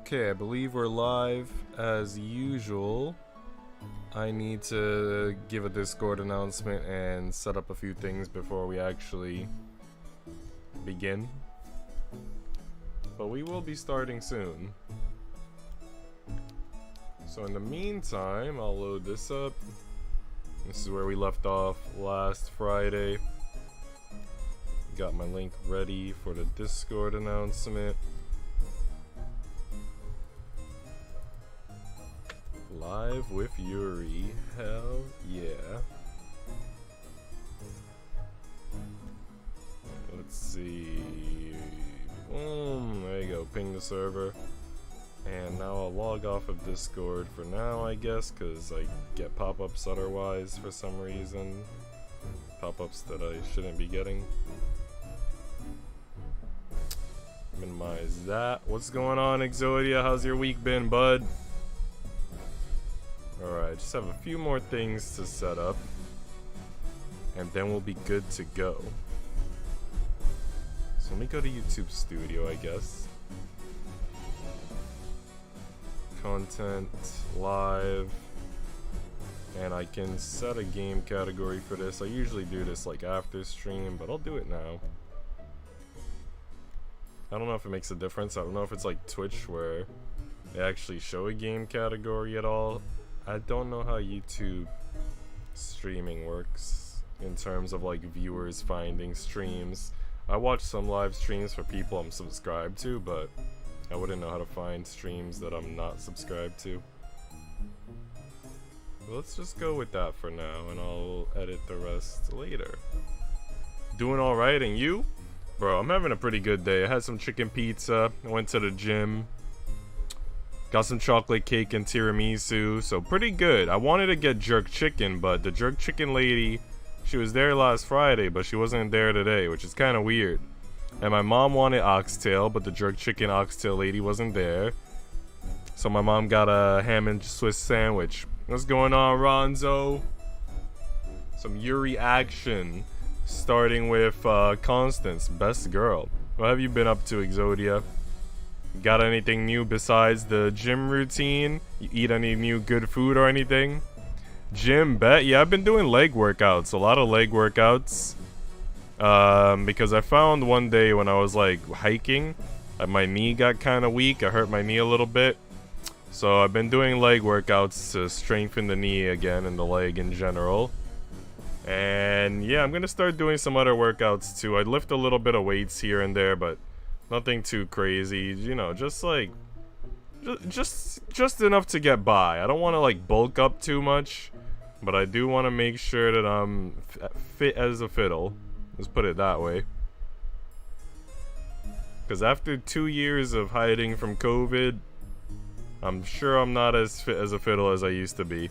Okay, I believe we're live as usual. I need to give a Discord announcement and set up a few things before we actually begin. But we will be starting soon. So in the meantime, I'll load this up. This is where we left off last Friday. Got my link ready for the Discord announcement. Live with Yuri. Hell yeah. Let's see. Boom. There you go. Ping the server. And now I'll log off of Discord for now, I guess, because I get pop-ups otherwise for some reason. Pop-ups that I shouldn't be getting. Minimize that. What's going on, Exodia? How's your week been, bud? Alright, just have a few more things to set up. And then we'll be good to go. So let me go to YouTube Studio, I guess. Content, live. And I can set a game category for this. I usually do this like after stream, but I'll do it now. I don't know if it makes a difference. I don't know if it's like Twitch where they actually show a game category at all. I don't know how YouTube streaming works in terms of like viewers finding streams. I watch some live streams for people I'm subscribed to, but I wouldn't know how to find streams that I'm not subscribed to. Let's just go with that for now, and I'll edit the rest later. Doing alright, and you? Bro, I'm having a pretty good day. I had some chicken pizza, I went to the gym. Got some chocolate cake and tiramisu, so pretty good. I wanted to get jerk chicken, but the jerk chicken lady, she was there last Friday, but she wasn't there today, which is kind of weird. And my mom wanted oxtail, but the jerk chicken oxtail lady wasn't there. So my mom got a ham and Swiss sandwich. What's going on, Ronzo? Some Yuri action, starting with Constance, best girl. What have you been up to, Exodia? Got anything new besides the gym routine? You eat any new good food or anything? Gym, bet. Yeah, I've been doing leg workouts. A lot of leg workouts. Because I found one day when I was like hiking, my knee got kind of weak. I hurt my knee a little bit. So I've been doing leg workouts to strengthen the knee again and the leg in general. And yeah, I'm gonna start doing some other workouts too. I lift a little bit of weights here and there, but nothing too crazy, you know, just like just enough to get by. I don't want to like bulk up too much, but I do want to make sure that I'm fit as a fiddle. Let's put it that way. Because after 2 years of hiding from COVID, I'm sure I'm not as fit as a fiddle as I used to be.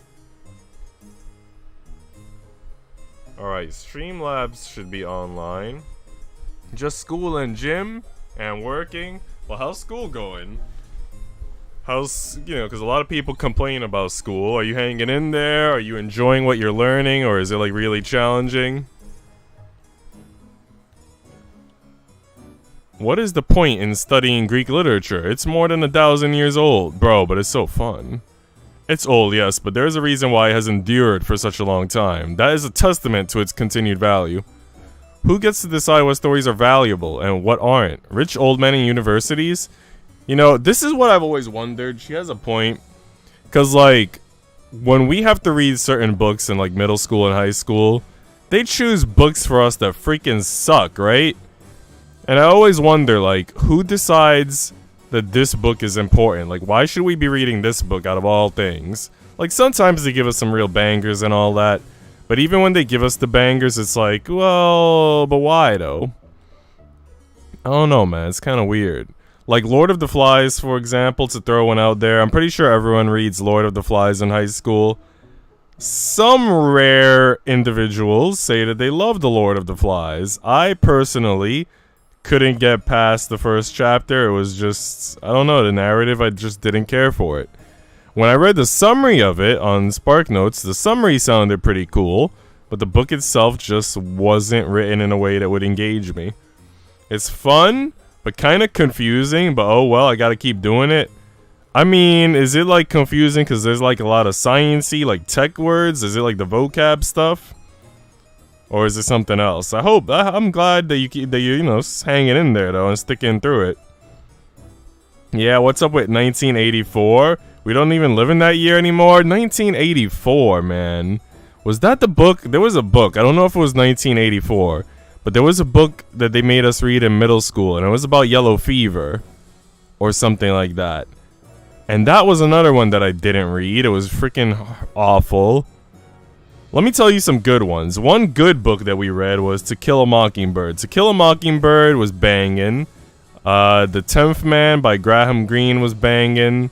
Alright, Streamlabs should be online. Just school and gym and working. Well, how's school going? How's, you know, because a lot of people complain about school. Are you hanging in there? Are you enjoying what you're learning? Or is it like really challenging? What is the point in studying Greek literature? It's more than 1,000 years old. Bro, but it's so fun. It's old, yes, but there's a reason why it has endured for such a long time. That is a testament to its continued value. Who gets to decide what stories are valuable and what aren't? Rich old men in universities? You know, this is what I've always wondered. She has a point. Because, like, when we have to read certain books in, like, middle school and high school, they choose books for us that freaking suck, right? And I always wonder, like, who decides that this book is important? Like, why should we be reading this book out of all things? Like, sometimes they give us some real bangers and all that. But even when they give us the bangers, it's like, well, but why, though? I don't know, man. It's kind of weird. Like, Lord of the Flies, for example, to throw one out there. I'm pretty sure everyone reads Lord of the Flies in high school. Some rare individuals say that they love the Lord of the Flies. I, personally, couldn't get past the first chapter. It was just, I don't know, the narrative, I just didn't care for it. When I read the summary of it on SparkNotes, the summary sounded pretty cool, but the book itself just wasn't written in a way that would engage me. It's fun, but kind of confusing, but oh well, I gotta keep doing it. I mean, is it like confusing because there's like a lot of sciencey, like tech words? Is it like the vocab stuff, or is it something else? I'm glad that you hanging in there though and sticking through it. Yeah, what's up with 1984? We don't even live in that year anymore. 1984, man. Was that the book? There was a book. I don't know if it was 1984, but there was a book that they made us read in middle school, and it was about yellow fever or something like that. And that was another one that I didn't read. It was freaking awful. Let me tell you some good ones. One good book that we read was To Kill a Mockingbird. To Kill a Mockingbird was banging. The 10th Man by Graham Greene was banging.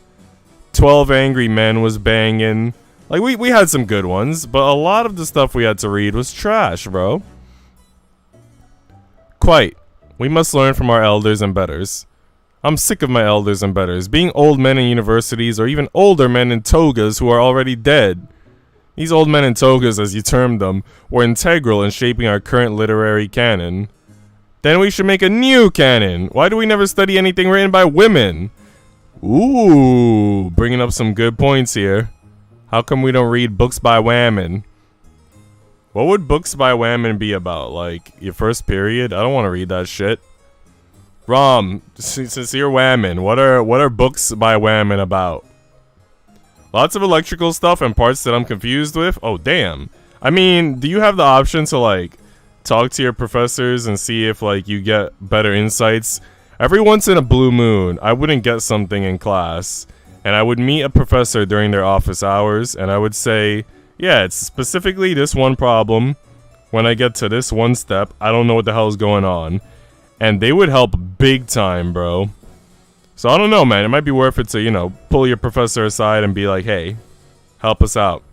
12 Angry Men was banging. Like, we had some good ones, but a lot of the stuff we had to read was trash, bro. Quite. We must learn from our elders and betters. I'm sick of my elders and betters being old men in universities or even older men in togas who are already dead. These old men in togas, as you termed them, were integral in shaping our current literary canon. Then we should make a new canon. Why do we never study anything written by women? Ooh, bringing up some good points here. How come we don't read books by women? What would books by women be about? Like, your first period? I don't want to read that shit. Rom, since you're women, what are books by women about? Lots of electrical stuff and parts that I'm confused with? Oh, damn. I mean, do you have the option to, like, talk to your professors and see if, like, you get better insights? Every once in a blue moon, I wouldn't get something in class, and I would meet a professor during their office hours, and I would say, yeah, it's specifically this one problem. When I get to this one step, I don't know what the hell is going on. And they would help big time, bro. So I don't know, man. It might be worth it to, pull your professor aside and be like, hey, help us out.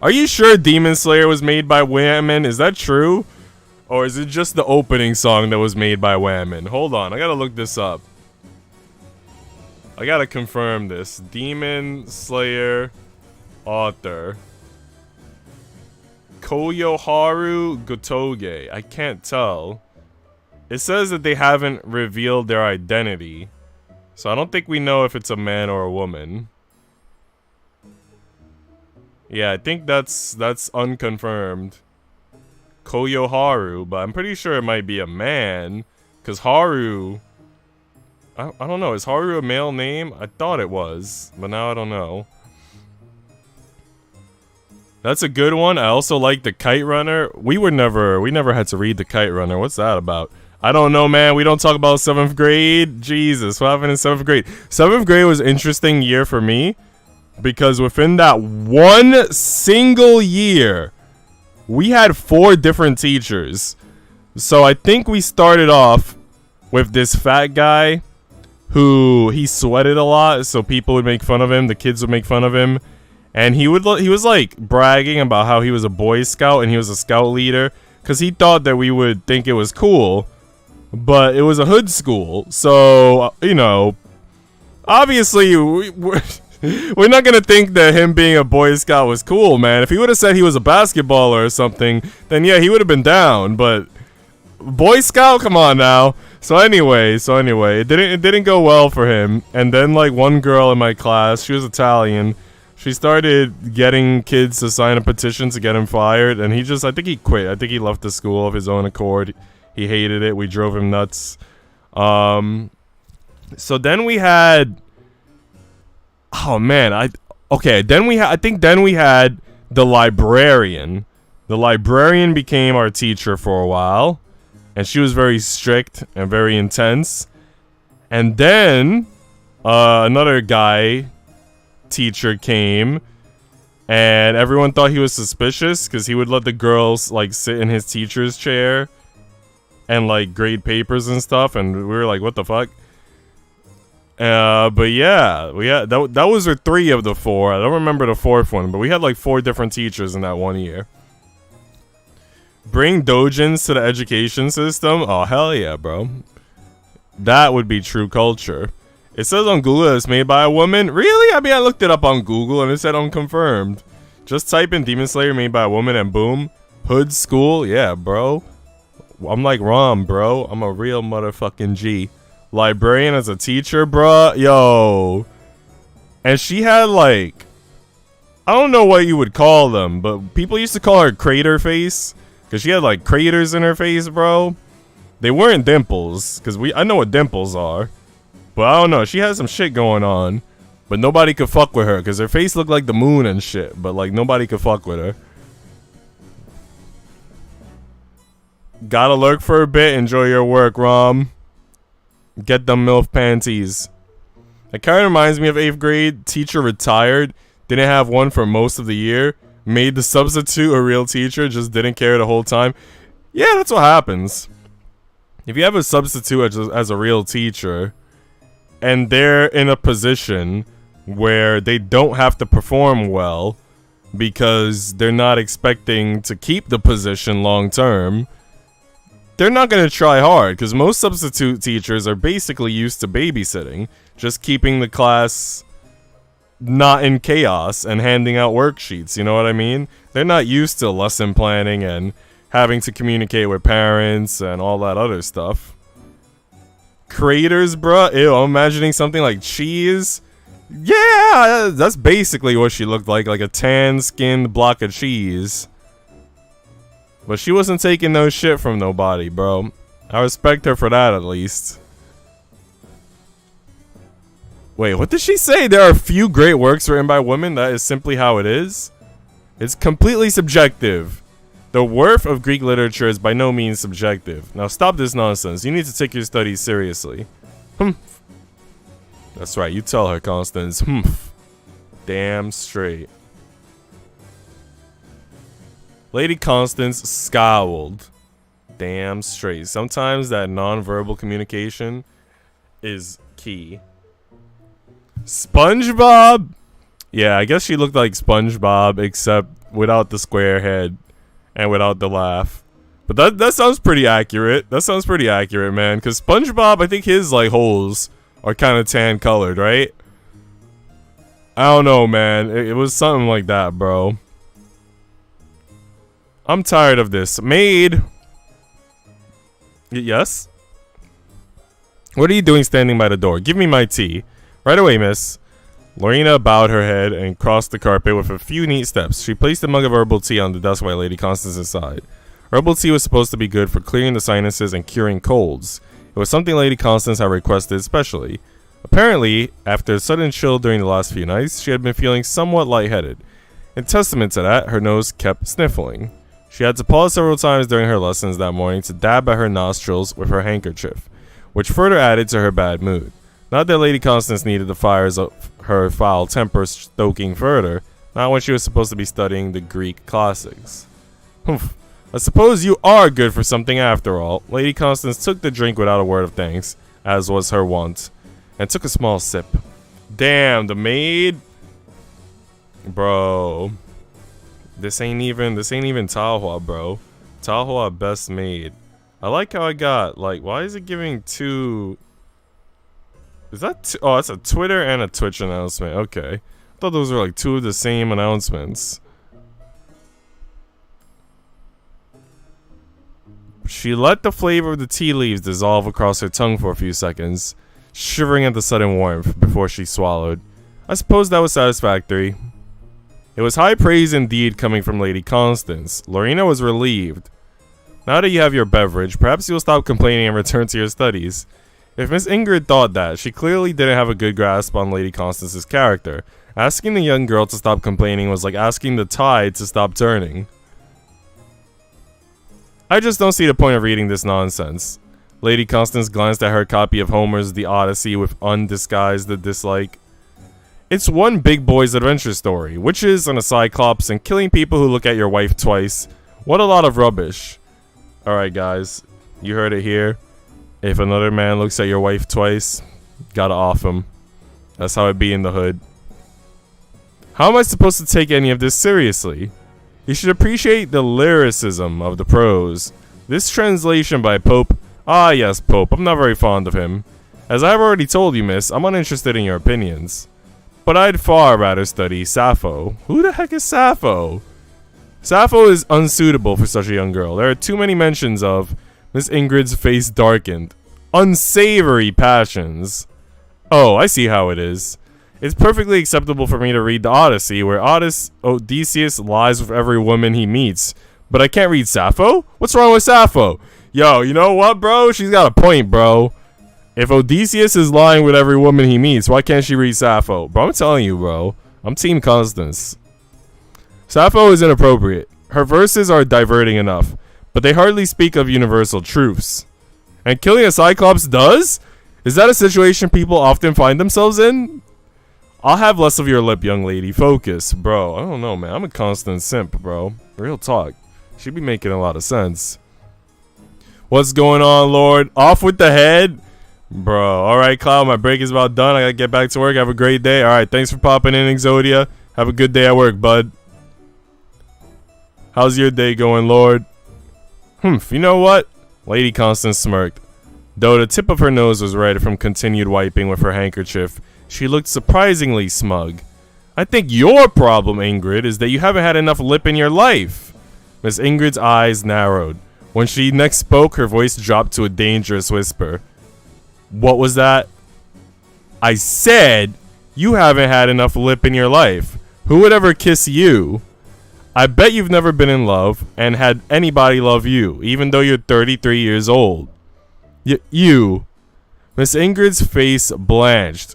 Are you sure Demon Slayer was made by women? Is that true? Or is it just the opening song that was made by women? Hold on, I gotta look this up. I gotta confirm this. Demon Slayer author. Koyoharu Gotoge. I can't tell. It says that they haven't revealed their identity. So I don't think we know if it's a man or a woman. Yeah, I think that's unconfirmed. Koyoharu, but I'm pretty sure it might be a man. Because Haru... I don't know, is Haru a male name? I thought it was, but now I don't know. That's a good one. I also like The Kite Runner. We never had to read The Kite Runner. What's that about? I don't know, man. We don't talk about 7th grade. Jesus, what happened in 7th grade? 7th grade was an interesting year for me because within that one single year, we had 4 different teachers. So I think we started off with this fat guy who he sweated a lot, so people would make fun of him. The kids would make fun of him. And he was like bragging about how he was a Boy Scout and he was a scout leader because he thought that we would think it was cool. But it was a hood school, so, obviously, we're not gonna think that him being a Boy Scout was cool, man. If he would have said he was a basketballer or something, then yeah, he would have been down, but Boy Scout, come on now. So anyway, it didn't go well for him, and then, like, one girl in my class, she was Italian, she started getting kids to sign a petition to get him fired, and I think he quit. I think he left the school of his own accord. He hated it. We drove him nuts. So then we had... Oh, man. I think then we had the Librarian. The Librarian became our teacher for a while. And she was very strict and very intense. And then another guy teacher came. And everyone thought he was suspicious because he would let the girls, like, sit in his teacher's chair and, like, grade papers and stuff, and we were like, what the fuck? But yeah, that was 3 of the 4. I don't remember the 4th one, but we had, like, 4 different teachers in that one year. Bring doujins to the education system? Oh, hell yeah, bro. That would be true culture. It says on Google that it's made by a woman. Really? I mean, I looked it up on Google, and it said unconfirmed. Just type in Demon Slayer made by a woman, and boom. Hood school? Yeah, bro. I'm like Rom, bro. I'm a real motherfucking G. Librarian as a teacher, bruh. Yo. And she had like, I don't know what you would call them, but people used to call her crater face. Because she had like craters in her face, bro. They weren't dimples, because I know what dimples are. But I don't know, she had some shit going on. But nobody could fuck with her, because her face looked like the moon and shit. But like, nobody could fuck with her. Gotta lurk for a bit, enjoy your work, Rom. Get them MILF panties. It kind of reminds me of 8th grade. Teacher retired, didn't have one for most of the year. Made the substitute a real teacher, just didn't care the whole time. Yeah, that's what happens. If you have a substitute as a real teacher, and they're in a position where they don't have to perform well because they're not expecting to keep the position long term, they're not going to try hard, because most substitute teachers are basically used to babysitting, just keeping the class not in chaos and handing out worksheets, you know what I mean? They're not used to lesson planning and having to communicate with parents and all that other stuff. Craters, bruh? Ew, I'm imagining something like cheese. Yeah, that's basically what she looked like a tan-skinned block of cheese. But she wasn't taking no shit from nobody, bro. I respect her for that, at least. Wait, what did she say? There are few great works written by women? That is simply how it is? It's completely subjective. The worth of Greek literature is by no means subjective. Now stop this nonsense. You need to take your studies seriously. Humph. That's right, you tell her, Constance. Humph. Damn straight. Lady Constance scowled. Damn straight. Sometimes that non-verbal communication is key. SpongeBob? Yeah, I guess she looked like SpongeBob, except without the square head and without the laugh. But that sounds pretty accurate. That sounds pretty accurate, man. Because SpongeBob, I think his like holes are kind of tan colored, right? I don't know, man. It was something like that, bro. I'm tired of this. Maid. Yes? What are you doing standing by the door? Give me my tea. Right away, miss. Lorena bowed her head and crossed the carpet with a few neat steps. She placed a mug of herbal tea on the desk by Lady Constance's side. Herbal tea was supposed to be good for clearing the sinuses and curing colds. It was something Lady Constance had requested specially. Apparently, after a sudden chill during the last few nights, she had been feeling somewhat lightheaded. In testament to that, her nose kept sniffling. She had to pause several times during her lessons that morning to dab at her nostrils with her handkerchief, which further added to her bad mood. Not that Lady Constance needed the fires of her foul temper stoking further, not when she was supposed to be studying the Greek classics. Humph. I suppose you are good for something after all. Lady Constance took the drink without a word of thanks, as was her wont, and took a small sip. Damn, the maid? Bro. This ain't even Talhua, bro. Talhua best maid. I like how I got, like, why is it giving two... Is that oh, that's a Twitter and a Twitch announcement. Okay. I thought those were like two of the same announcements. She let the flavor of the tea leaves dissolve across her tongue for a few seconds, shivering at the sudden warmth before she swallowed. I suppose that was satisfactory. It was high praise indeed coming from Lady Constance. Lorena was relieved. Now that you have your beverage, perhaps you'll stop complaining and return to your studies. If Miss Ingrid thought that, she clearly didn't have a good grasp on Lady Constance's character. Asking the young girl to stop complaining was like asking the tide to stop turning. I just don't see the point of reading this nonsense. Lady Constance glanced at her copy of Homer's The Odyssey with undisguised dislike. It's one big boy's adventure story. Witches and a cyclops and killing people who look at your wife twice. What a lot of rubbish. Alright guys, you heard it here. If another man looks at your wife twice, gotta off him. That's how it be in the hood. How am I supposed to take any of this seriously? You should appreciate the lyricism of the prose. This translation by Pope... Ah yes, Pope, I'm not very fond of him. As I've already told you, miss, I'm uninterested in your opinions. But I'd far rather study Sappho. Who the heck is Sappho? Sappho is unsuitable for such a young girl. There are too many mentions of... Miss Ingrid's face darkened. Unsavory passions. Oh, I see how it is. It's perfectly acceptable for me to read the Odyssey, where Odysseus lies with every woman he meets. But I can't read Sappho? What's wrong with Sappho? Yo, you know what, bro? She's got a point, bro. If Odysseus is lying with every woman he meets, why can't she read Sappho? Bro, I'm telling you, bro. I'm Team Constance. Sappho is inappropriate. Her verses are diverting enough, but they hardly speak of universal truths. And killing a Cyclops does? Is that a situation people often find themselves in? I'll have less of your lip, young lady. Focus. Bro, I don't know, man. I'm a constant simp, bro. Real talk. She'd be making a lot of sense. What's going on, Lord? Off with the head? Bro, alright, Cloud. My break is about done. I gotta get back to work. Have a great day. Alright, thanks for popping in, Exodia. Have a good day at work, bud. How's your day going, Lord? You know what? Lady Constance smirked. Though the tip of her nose was red from continued wiping with her handkerchief, she looked surprisingly smug. I think your problem, Ingrid, is that you haven't had enough lip in your life. Miss Ingrid's eyes narrowed. When she next spoke, her voice dropped to a dangerous whisper. What was that? I said you haven't had enough lip in your life. Who would ever kiss you? I bet you've never been in love and had anybody love you, even though you're 33 years old. You. Miss Ingrid's face blanched.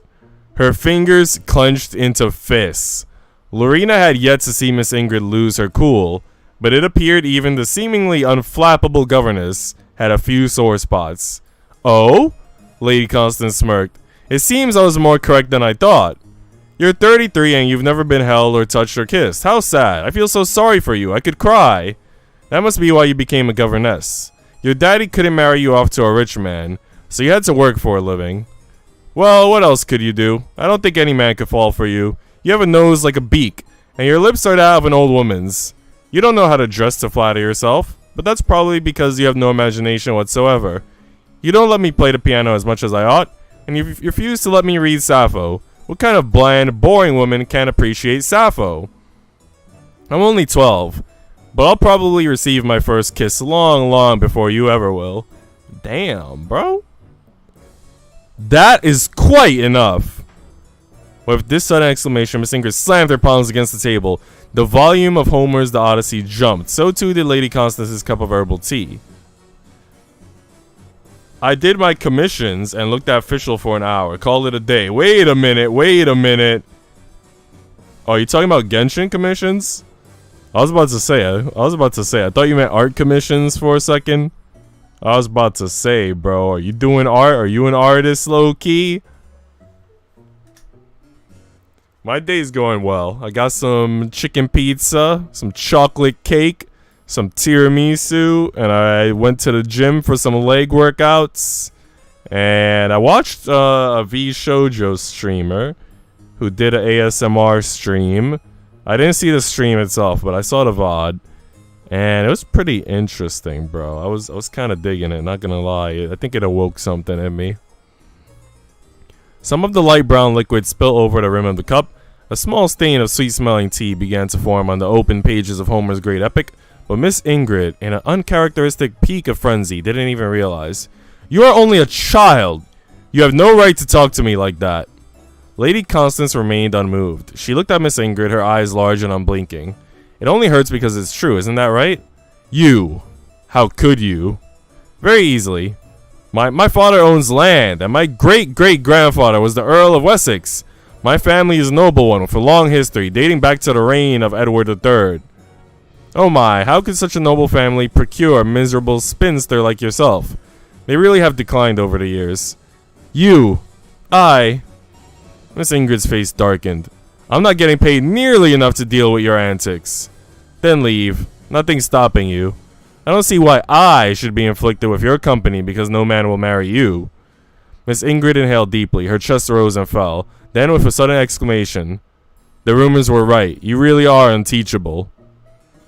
Her fingers clenched into fists. Lorena had yet to see Miss Ingrid lose her cool, but it appeared even the seemingly unflappable governess had a few sore spots. Oh? Lady Constance smirked. It seems I was more correct than I thought. You're 33 and you've never been held or touched or kissed. How sad. I feel so sorry for you. I could cry. That must be why you became a governess. Your daddy couldn't marry you off to a rich man, so you had to work for a living. Well, what else could you do? I don't think any man could fall for you. You have a nose like a beak, and your lips are that of an old woman's. You don't know how to dress to flatter yourself, but that's probably because you have no imagination whatsoever. You don't let me play the piano as much as I ought, and you refuse to let me read Sappho. What kind of bland, boring woman can't appreciate Sappho? I'm only 12, but I'll probably receive my first kiss long, long before you ever will. Damn, bro. That is quite enough. With this sudden exclamation, Miss Ingrid slammed her palms against the table. The volume of Homer's The Odyssey jumped. So too did Lady Constance's cup of herbal tea. I did my commissions and looked at Fischl for an hour. Call it a day. Wait a minute. Oh, you talking about Genshin commissions? I was about to say, I thought you meant art commissions for a second. I was about to say, bro, are you doing art? Are you an artist, low-key? My day's going well. I got some chicken pizza, some chocolate cake, some tiramisu, and I went to the gym for some leg workouts. And I watched a V Shoujo streamer who did an ASMR stream. I didn't see the stream itself, but I saw the VOD. And it was pretty interesting, bro. I was kind of digging it, not gonna lie. I think it awoke something in me. Some of the light brown liquid spilled over the rim of the cup. A small stain of sweet-smelling tea began to form on the open pages of Homer's great epic, but Miss Ingrid, in an uncharacteristic peak of frenzy, didn't even realize. You are only a child! You have no right to talk to me like that. Lady Constance remained unmoved. She looked at Miss Ingrid, her eyes large and unblinking. It only hurts because it's true, isn't that right? You. How could you? Very easily. My father owns land, and my great-great-grandfather was the Earl of Wessex. My family is a noble one with a long history, dating back to the reign of Edward III. Oh my, how could such a noble family procure a miserable spinster like yourself? They really have declined over the years. You. Miss Ingrid's face darkened. I'm not getting paid nearly enough to deal with your antics. Then leave. Nothing's stopping you. I don't see why I should be inflicted with your company because no man will marry you. Miss Ingrid inhaled deeply. Her chest rose and fell. Then, with a sudden exclamation, the rumors were right. You really are unteachable.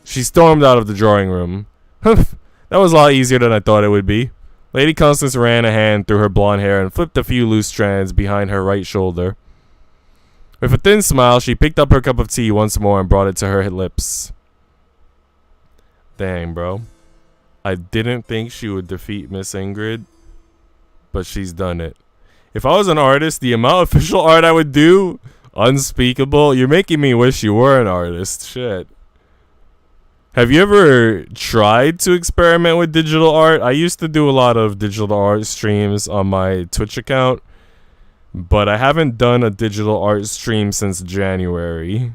She stormed out of the drawing room. Humph, that was a lot easier than I thought it would be. Lady Constance ran a hand through her blonde hair and flipped a few loose strands behind her right shoulder. With a thin smile, she picked up her cup of tea once more and brought it to her lips. Dang, bro. I didn't think she would defeat Miss Ingrid, but she's done it. If I was an artist, the amount of official art I would do, Unspeakable? You're making me wish you were an artist. Shit. Have you ever tried to experiment with digital art? I used to do a lot of digital art streams on my Twitch account, but I haven't done a digital art stream since January.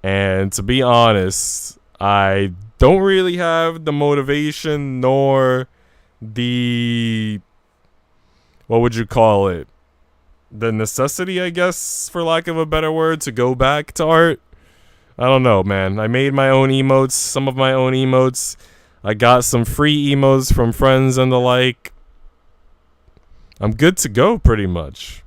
And to be honest, I don't really have the motivation nor the, what would you call it? The necessity, I guess, for lack of a better word, to go back to art. I don't know, man. I made my own emotes, some of my own emotes. I got some free emotes from friends and the like. I'm good to go, pretty much.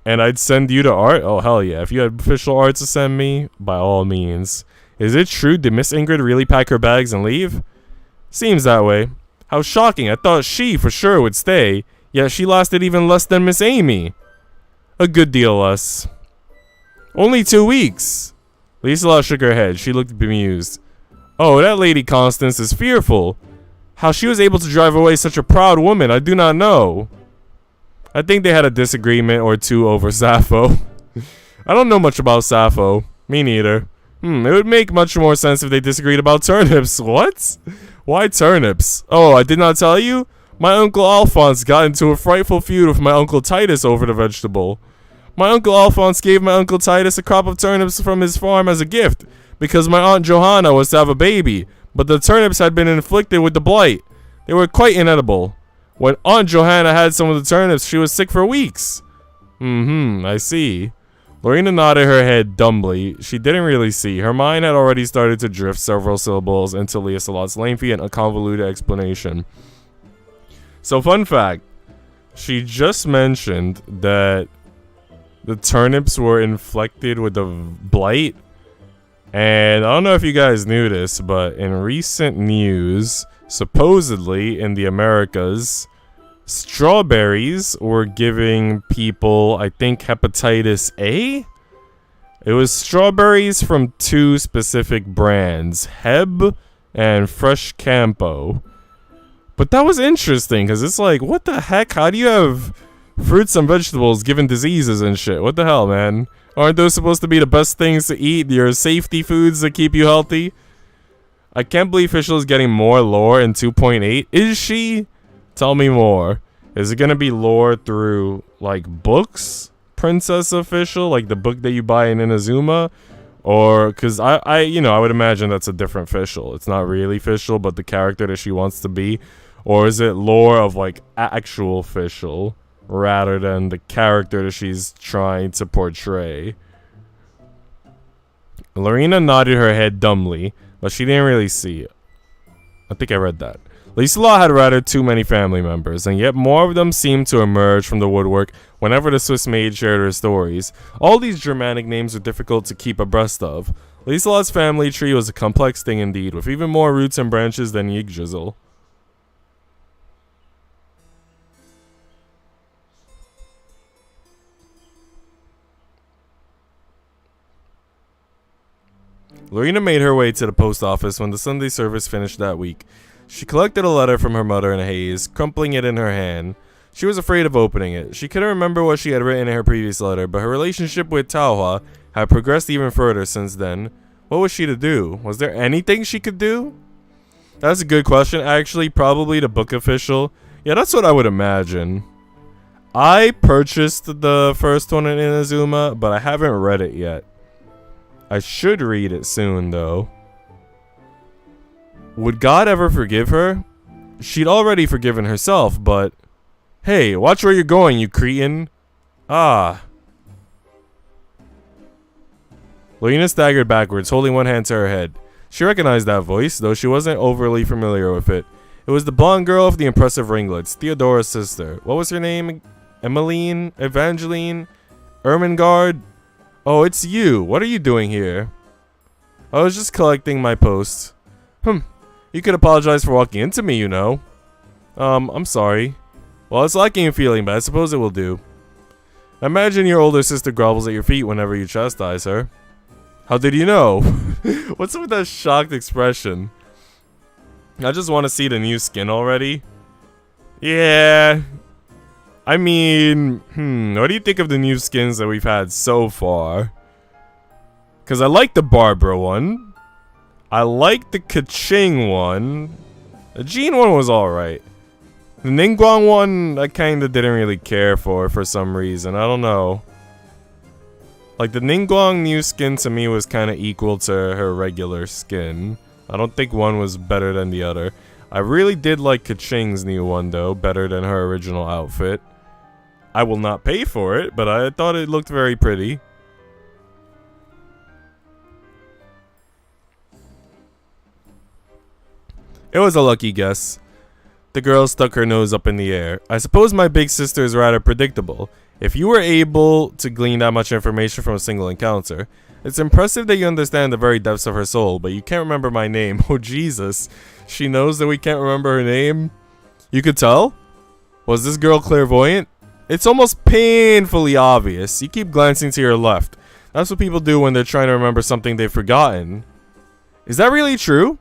And I'd send you to art? Oh, hell yeah. If you had official art to send me, by all means. Is it true? Did Miss Ingrid really pack her bags and leave? Seems that way. How shocking. I thought she, for sure, would stay. Yet she lasted even less than Miss Amy. A good deal less. Only 2 weeks. Lisa shook her head. She looked bemused. Oh, that Lady Constance is fearful. How she was able to drive away such a proud woman, I do not know. I think they had a disagreement or two over Sappho. I don't know much about Sappho. Me neither. It would make much more sense if they disagreed about turnips. What? Why turnips? Oh, I did not tell you? My Uncle Alphonse got into a frightful feud with my Uncle Titus over the vegetable. My Uncle Alphonse gave my Uncle Titus a crop of turnips from his farm as a gift, because my Aunt Johanna was to have a baby, but the turnips had been inflicted with the blight. They were quite inedible. When Aunt Johanna had some of the turnips, she was sick for weeks. I see. Lorena nodded her head dumbly. She didn't really see. Her mind had already started to drift several syllables into Lieselot's lengthy and convoluted explanation. So, fun fact. She just mentioned that the turnips were inflected with the blight. And I don't know if you guys knew this, but in recent news, supposedly in the Americas, strawberries were giving people, I think, hepatitis A? It was strawberries from 2 specific brands, Heb and Fresh Campo. But that was interesting, because it's like, what the heck? How do you have fruits and vegetables given diseases and shit? What the hell, man? Aren't those supposed to be the best things to eat? Your safety foods that keep you healthy? I can't believe Fischl is getting more lore in 2.8. Is she? Tell me more. Is it gonna be lore through, like, books? Princess Official? Like the book that you buy in Inazuma? Or, because I would imagine that's a different Fischl. It's not really Fischl, but the character that she wants to be. Or is it lore of, like, actual Fischl, rather than the character that she's trying to portray? Lorena nodded her head dumbly, but she didn't really see it. I think I read that. Lieselot had rather too many family members, and yet more of them seemed to emerge from the woodwork whenever the Swiss maid shared her stories. All these Germanic names were difficult to keep abreast of. Lieselot's family tree was a complex thing indeed, with even more roots and branches than Yggdrasil. Lorena made her way to the post office when the Sunday service finished that week. She collected a letter from her mother in a haze, crumpling it in her hand. She was afraid of opening it. She couldn't remember what she had written in her previous letter, but her relationship with Taohua had progressed even further since then. What was she to do? Was there anything she could do? That's a good question. Actually, probably the book official. Yeah, that's what I would imagine. I purchased the first one in Inazuma, but I haven't read it yet. I should read it soon, though. Would God ever forgive her? She'd already forgiven herself, but... Hey, watch where you're going, you cretin. Ah. Lorena staggered backwards, holding one hand to her head. She recognized that voice, though she wasn't overly familiar with it. It was the blonde girl with the impressive ringlets, Theodora's sister. What was her name? Emmeline? Evangeline? Ermengarde? Oh, it's you. What are you doing here? I was just collecting my post. You could apologize for walking into me, you know. I'm sorry. Well, it's lacking a feeling, but I suppose it will do. Imagine your older sister grovels at your feet whenever you chastise her. How did you know? What's up with that shocked expression? I just want to see the new skin already. Yeah. I mean, what do you think of the new skins that we've had so far? Because I like the Barbara one. I like the Kaching one. The Jean one was alright. The Ningguang one, I kinda didn't really care for some reason. I don't know. Like, the Ningguang new skin to me was kinda equal to her regular skin. I don't think one was better than the other. I really did like Kaching's new one, though, better than her original outfit. I will not pay for it, but I thought it looked very pretty. It was a lucky guess. The girl stuck her nose up in the air. I suppose my big sister is rather predictable. If you were able to glean that much information from a single encounter, it's impressive that you understand the very depths of her soul, but you can't remember my name. Oh, Jesus. She knows that we can't remember her name? You could tell? Was this girl clairvoyant? It's almost painfully obvious. You keep glancing to your left. That's what people do when they're trying to remember something they've forgotten. Is that really true?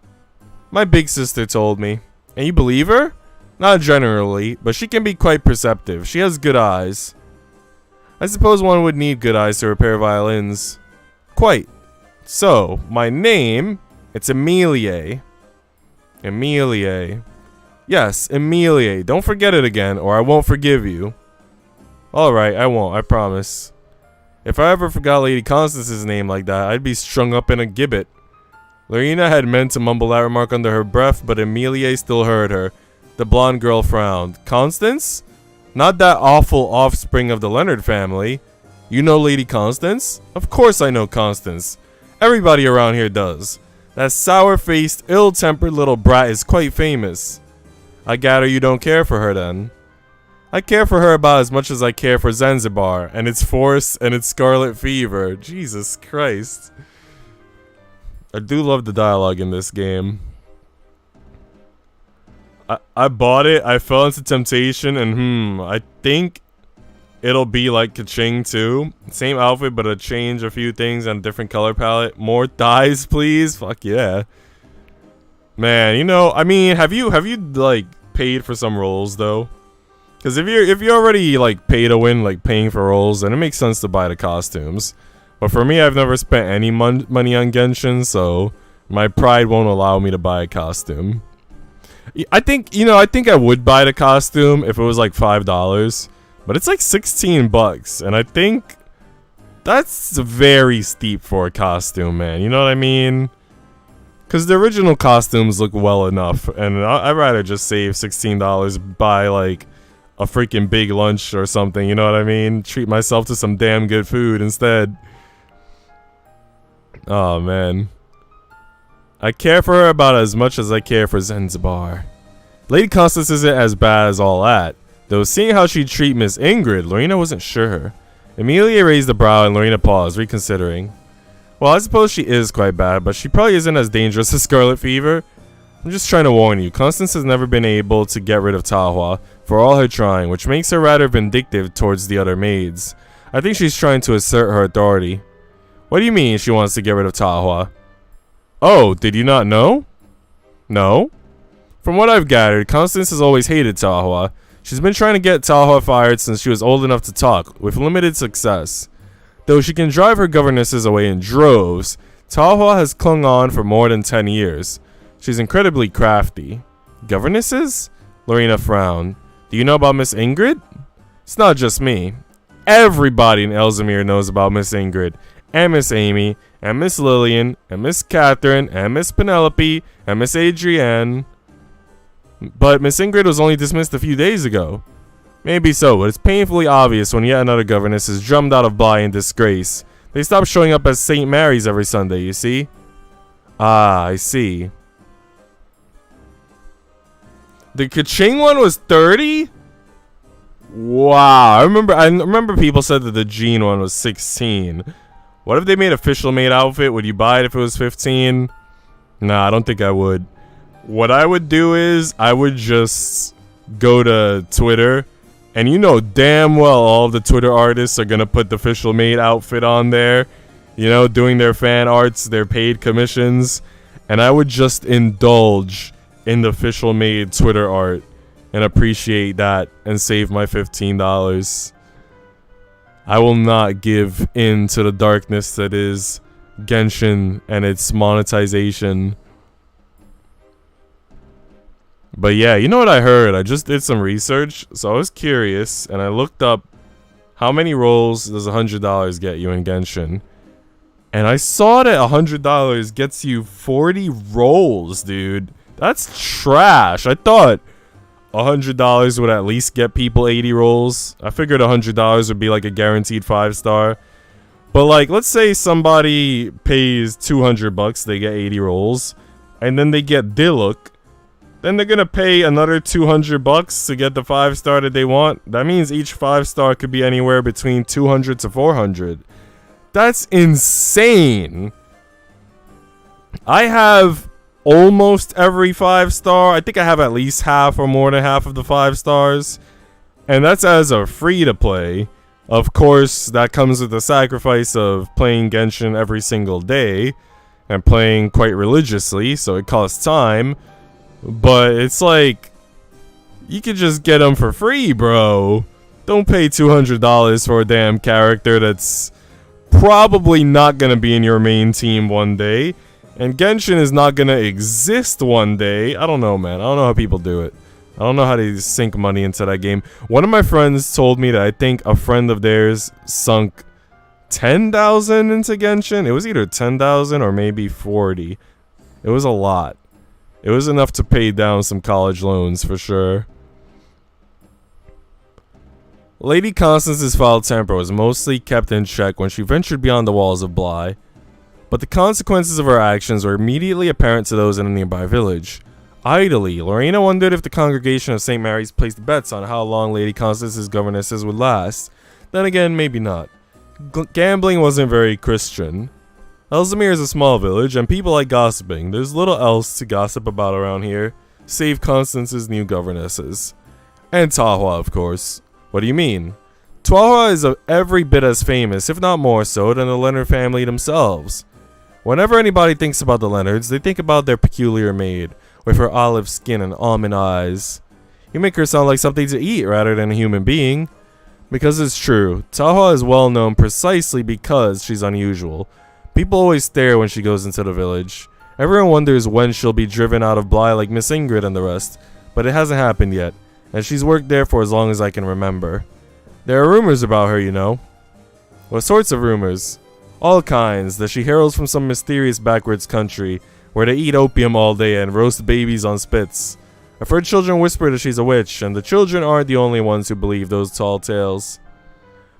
My big sister told me. And you believe her? Not generally, but she can be quite perceptive. She has good eyes. I suppose one would need good eyes to repair violins. Quite. So, my name, it's Emilie. Emilie. Yes, Emilie. Don't forget it again, or I won't forgive you. Alright, I won't, I promise. If I ever forgot Lady Constance's name like that, I'd be strung up in a gibbet. Lorena had meant to mumble that remark under her breath, but Emilie still heard her. The blonde girl frowned. Constance? Not that awful offspring of the Leonard family. You know Lady Constance? Of course I know Constance. Everybody around here does. That sour-faced, ill-tempered little brat is quite famous. I gather you don't care for her then. I care for her about as much as I care for Zanzibar, and its forests and its scarlet fever. Jesus Christ. I do love the dialogue in this game. I bought it, I fell into temptation, and I think it'll be like Kaching too. Same outfit, but change a few things and a different color palette. More thighs, please. Fuck yeah. Man, you know, I mean, have you like paid for some roles though? Because if you're already like pay to win, like paying for roles, then it makes sense to buy the costumes. But for me, I've never spent any money on Genshin, so my pride won't allow me to buy a costume. I think I would buy the costume if it was like $5, but it's like 16 bucks, and I think that's very steep for a costume, man. You know what I mean? Because the original costumes look well enough, and I'd rather just save $16, buy like a freaking big lunch or something, you know what I mean? Treat myself to some damn good food instead. Oh, man. I care for her about as much as I care for Zanzibar. Lady Constance isn't as bad as all that, though seeing how she'd treat Miss Ingrid, Lorena wasn't sure. Emilia raised a brow and Lorena paused, reconsidering. Well, I suppose she is quite bad, but she probably isn't as dangerous as scarlet fever. I'm just trying to warn you, Constance has never been able to get rid of Tahua, for all her trying, which makes her rather vindictive towards the other maids. I think she's trying to assert her authority. What do you mean she wants to get rid of Tahua? Oh, did you not know? No? From what I've gathered, Constance has always hated Tahua. She's been trying to get Tahua fired since she was old enough to talk, with limited success. Though she can drive her governesses away in droves, Tahua has clung on for more than 10 years. She's incredibly crafty. Governesses? Lorena frowned. Do you know about Miss Ingrid? It's not just me. Everybody in Ellesmere knows about Miss Ingrid, and Miss Amy, and Miss Lillian, and Miss Catherine, and Miss Penelope, and Miss Adrienne. But Miss Ingrid was only dismissed a few days ago. Maybe so, but it's painfully obvious when yet another governess is drummed out of Bly in disgrace. They stop showing up at St. Mary's every Sunday, you see? Ah, I see. The Kaching one was 30? Wow, I remember people said that the Jean one was 16. What if they made official maid outfit? Would you buy it if it was 15? Nah, I don't think I would. What I would do is I would just go to Twitter, and you know damn well all of the Twitter artists are gonna put the official maid outfit on there, you know, doing their fan arts, their paid commissions, and I would just indulge in the official maid Twitter art. and appreciate that and save my $15. I will not give in to the darkness that is Genshin and its monetization. But yeah, you know what I heard? I just did some research, so I was curious, and I looked up how many rolls does $100 get you in Genshin. And I saw that $100 gets you 40 rolls, dude. That's trash. I thought $100 would at least get people 80 rolls. I figured $100 would be like a guaranteed 5-star. But like, let's say somebody pays $200, they get 80 rolls, and then they get Diluc. Then they're gonna pay another $200 to get the 5-star that they want. That means each 5-star could be anywhere between 200 to 400. That's insane. I have almost every 5-star. I think I have at least half or more than half of the 5-stars. And that's as a free to play. Of course, that comes with the sacrifice of playing Genshin every single day and playing quite religiously, so it costs time. But it's like, you could just get them for free, bro. Don't pay $200 for a damn character that's probably not gonna be in your main team one day. And Genshin is not gonna exist one day. I don't know, man. I don't know how people do it. I don't know how they sink money into that game. One of my friends told me that I think a friend of theirs sunk 10,000 into Genshin. It was either 10,000 or maybe 40. It was a lot. It was enough to pay down some college loans for sure. Lady Constance's foul temper was mostly kept in check when she ventured beyond the walls of Bly, but the consequences of her actions were immediately apparent to those in a nearby village. Idly, Lorena wondered if the congregation of St. Mary's placed bets on how long Lady Constance's governesses would last. Then again, maybe not. Gambling wasn't very Christian. Elzamir is a small village, and people like gossiping. There's little else to gossip about around here, save Constance's new governesses. And Tahua, of course. What do you mean? Tahua is every bit as famous, if not more so, than the Leonard family themselves. Whenever anybody thinks about the Leonards, they think about their peculiar maid, with her olive skin and almond eyes. You make her sound like something to eat rather than a human being. Because it's true, Tahua is well known precisely because she's unusual. People always stare when she goes into the village. Everyone wonders when she'll be driven out of Bly like Miss Ingrid and the rest, but it hasn't happened yet, and she's worked there for as long as I can remember. There are rumors about her, you know. What sorts of rumors? All kinds, that she heralds from some mysterious backwards country, where they eat opium all day and roast babies on spits. I've heard children whisper that she's a witch, and the children aren't the only ones who believe those tall tales.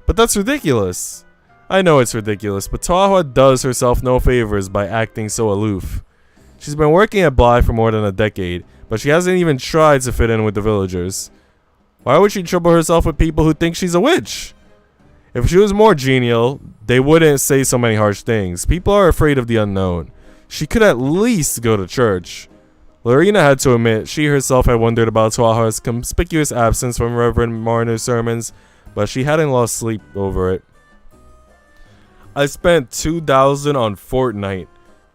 But that's ridiculous. I know it's ridiculous, but Tahua does herself no favors by acting so aloof. She's been working at Bly for more than a decade, but she hasn't even tried to fit in with the villagers. Why would she trouble herself with people who think she's a witch? If she was more genial, they wouldn't say so many harsh things. People are afraid of the unknown. She could at least go to church. Lorena had to admit she herself had wondered about Tahua's conspicuous absence from Reverend Marner's sermons, but she hadn't lost sleep over it. I spent $2,000 on Fortnite,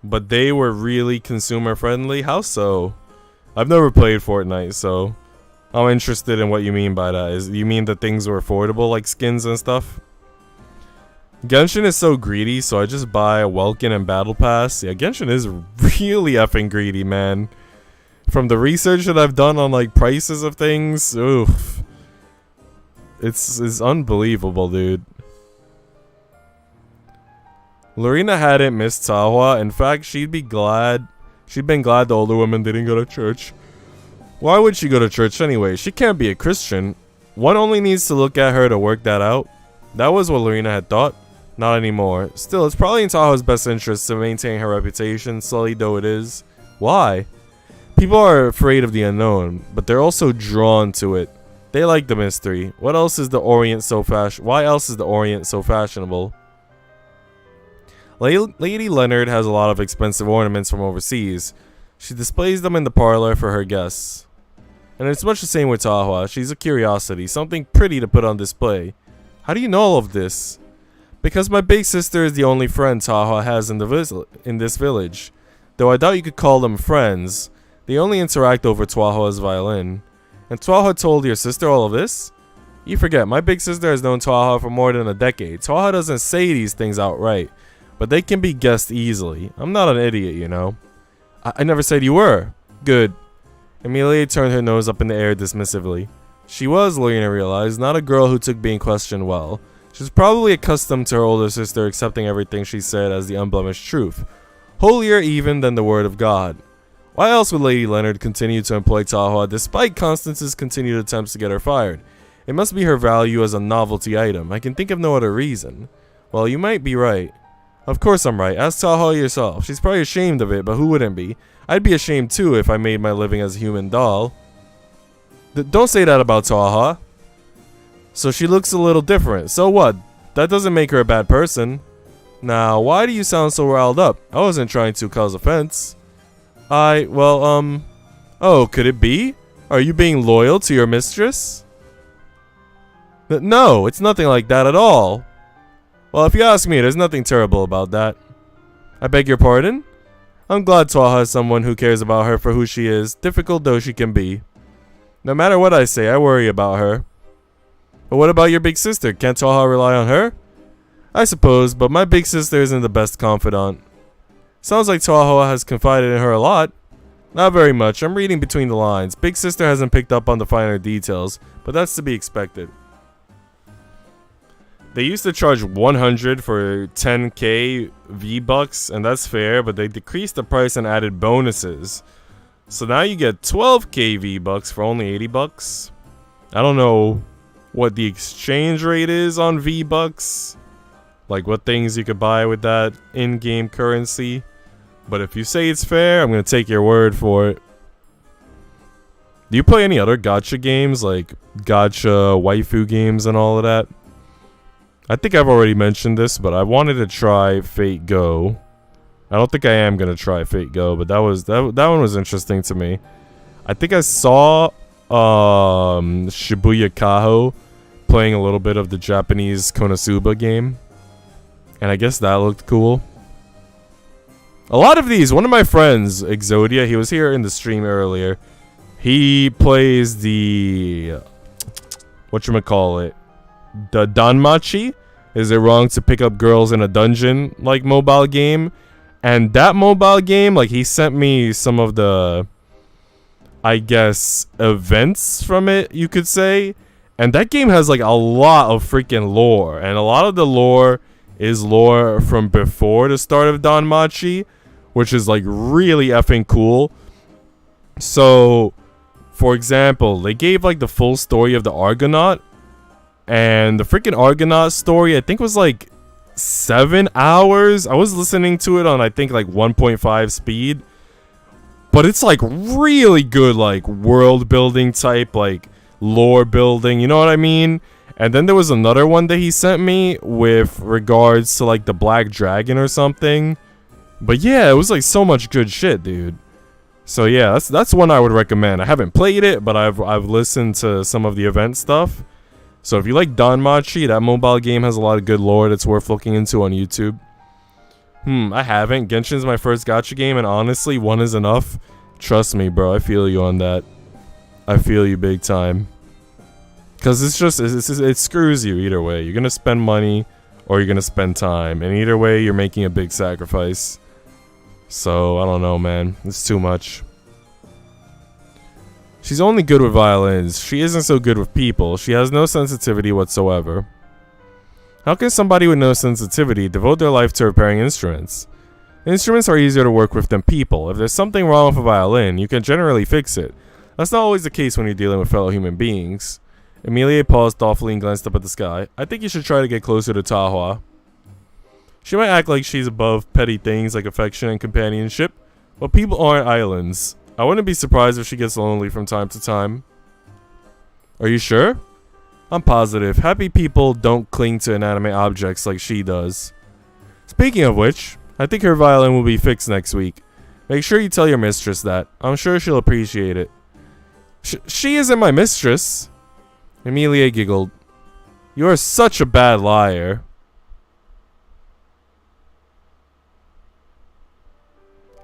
but they were really consumer friendly. How so? I've never played Fortnite, so I'm interested in what you mean by that. You mean that things were affordable, like skins and stuff? Genshin is so greedy, so I just buy a Welkin and Battle Pass. Yeah, Genshin is really effing greedy, man. From the research that I've done on like prices of things, oof. It's unbelievable, dude. Lorena hadn't missed Tahua. In fact, she'd been glad the older woman didn't go to church. Why would she go to church anyway? She can't be a Christian. One only needs to look at her to work that out. That was what Lorena had thought. Not anymore. Still, it's probably in Tahua's best interest to maintain her reputation, sullied though it is. Why? People are afraid of the unknown, but they're also drawn to it. They like the mystery. Why else is the Orient so fashionable? Lady Leonard has a lot of expensive ornaments from overseas. She displays them in the parlor for her guests. And it's much the same with Tahua. She's a curiosity, something pretty to put on display. How do you know all of this? Because my big sister is the only friend Tahua has in this village. Though I doubt you could call them friends. They only interact over Tahua's violin. And Twaha told your sister all of this? You forget, my big sister has known Twaha for more than a decade. Twaha doesn't say these things outright, but they can be guessed easily. I'm not an idiot, you know. I never said you were. Good. Amelia turned her nose up in the air dismissively. She was, Lorena realized, not a girl who took being questioned well. She was probably accustomed to her older sister accepting everything she said as the unblemished truth. Holier even than the word of God. Why else would Lady Leonard continue to employ Twaha despite Constance's continued attempts to get her fired? It must be her value as a novelty item. I can think of no other reason. Well, you might be right. Of course I'm right. Ask Twaha yourself. She's probably ashamed of it, but who wouldn't be? I'd be ashamed too if I made my living as a human doll. Don't say that about Twaha. So she looks a little different. So what? That doesn't make her a bad person. Now, why do you sound so riled up? I wasn't trying to cause offense. Oh, could it be? Are you being loyal to your mistress? No, it's nothing like that at all. Well, if you ask me, there's nothing terrible about that. I beg your pardon? I'm glad Twaha has someone who cares about her for who she is, difficult though she can be. No matter what I say, I worry about her. But what about your big sister? Can't Twaha rely on her? I suppose, but my big sister isn't the best confidant. Sounds like Twaha has confided in her a lot. Not very much. I'm reading between the lines. Big sister hasn't picked up on the finer details, but that's to be expected. They used to charge 100 for 10k V-Bucks, and that's fair, but they decreased the price and added bonuses. So now you get 12k V-Bucks for only 80 bucks. I don't know what the exchange rate is on V-Bucks. Like what things you could buy with that in-game currency. But if you say it's fair, I'm going to take your word for it. Do you play any other gacha games, like gacha waifu games and all of that? I think I've already mentioned this, but I wanted to try Fate Go. I don't think I am going to try Fate Go, but that one was interesting to me. I think I saw Shibuya Kaho playing a little bit of the Japanese Konosuba game. And I guess that looked cool. A lot of these, one of my friends, Exodia, he was here in the stream earlier. He plays the, whatchamacallit, the Danmachi. Is it wrong to pick up girls in a dungeon, like, mobile game? And that mobile game, like, he sent me some of the, I guess, events from it, you could say. And that game has, like, a lot of freaking lore. And a lot of the lore is lore from before the start of Danmachi, which is, like, really effing cool. So, for example, they gave, like, the full story of the Argonaut. And the freaking Argonaut story, I think, was, like, 7 hours. I was listening to it on, I think, like, 1.5 speed. But it's, like, really good, like, world building type, like, lore building. You know what I mean? And then there was another one that he sent me with regards to, like, the Black Dragon or something. But yeah, it was, like, so much good shit, dude. So yeah, that's one I would recommend. I haven't played it, but I've listened to some of the event stuff. So if you like Danmachi, that mobile game has a lot of good lore that's worth looking into on YouTube. I haven't. Genshin's my first gacha game, and honestly, one is enough. Trust me, bro. I feel you on that. I feel you big time. Because it screws you either way. You're going to spend money, or you're going to spend time. And either way, you're making a big sacrifice. So, I don't know, man. It's too much. She's only good with violins. She isn't so good with people. She has no sensitivity whatsoever. How can somebody with no sensitivity devote their life to repairing instruments? Instruments are easier to work with than people. If there's something wrong with a violin, you can generally fix it. That's not always the case when you're dealing with fellow human beings. Amelia paused thoughtfully and glanced up at the sky. I think you should try to get closer to Twaha. She might act like she's above petty things like affection and companionship, but people aren't islands. I wouldn't be surprised if she gets lonely from time to time. Are you sure? I'm positive. Happy people don't cling to inanimate objects like she does. Speaking of which, I think her violin will be fixed next week. Make sure you tell your mistress that. I'm sure she'll appreciate it. She isn't my mistress. Amelia giggled. You are such a bad liar.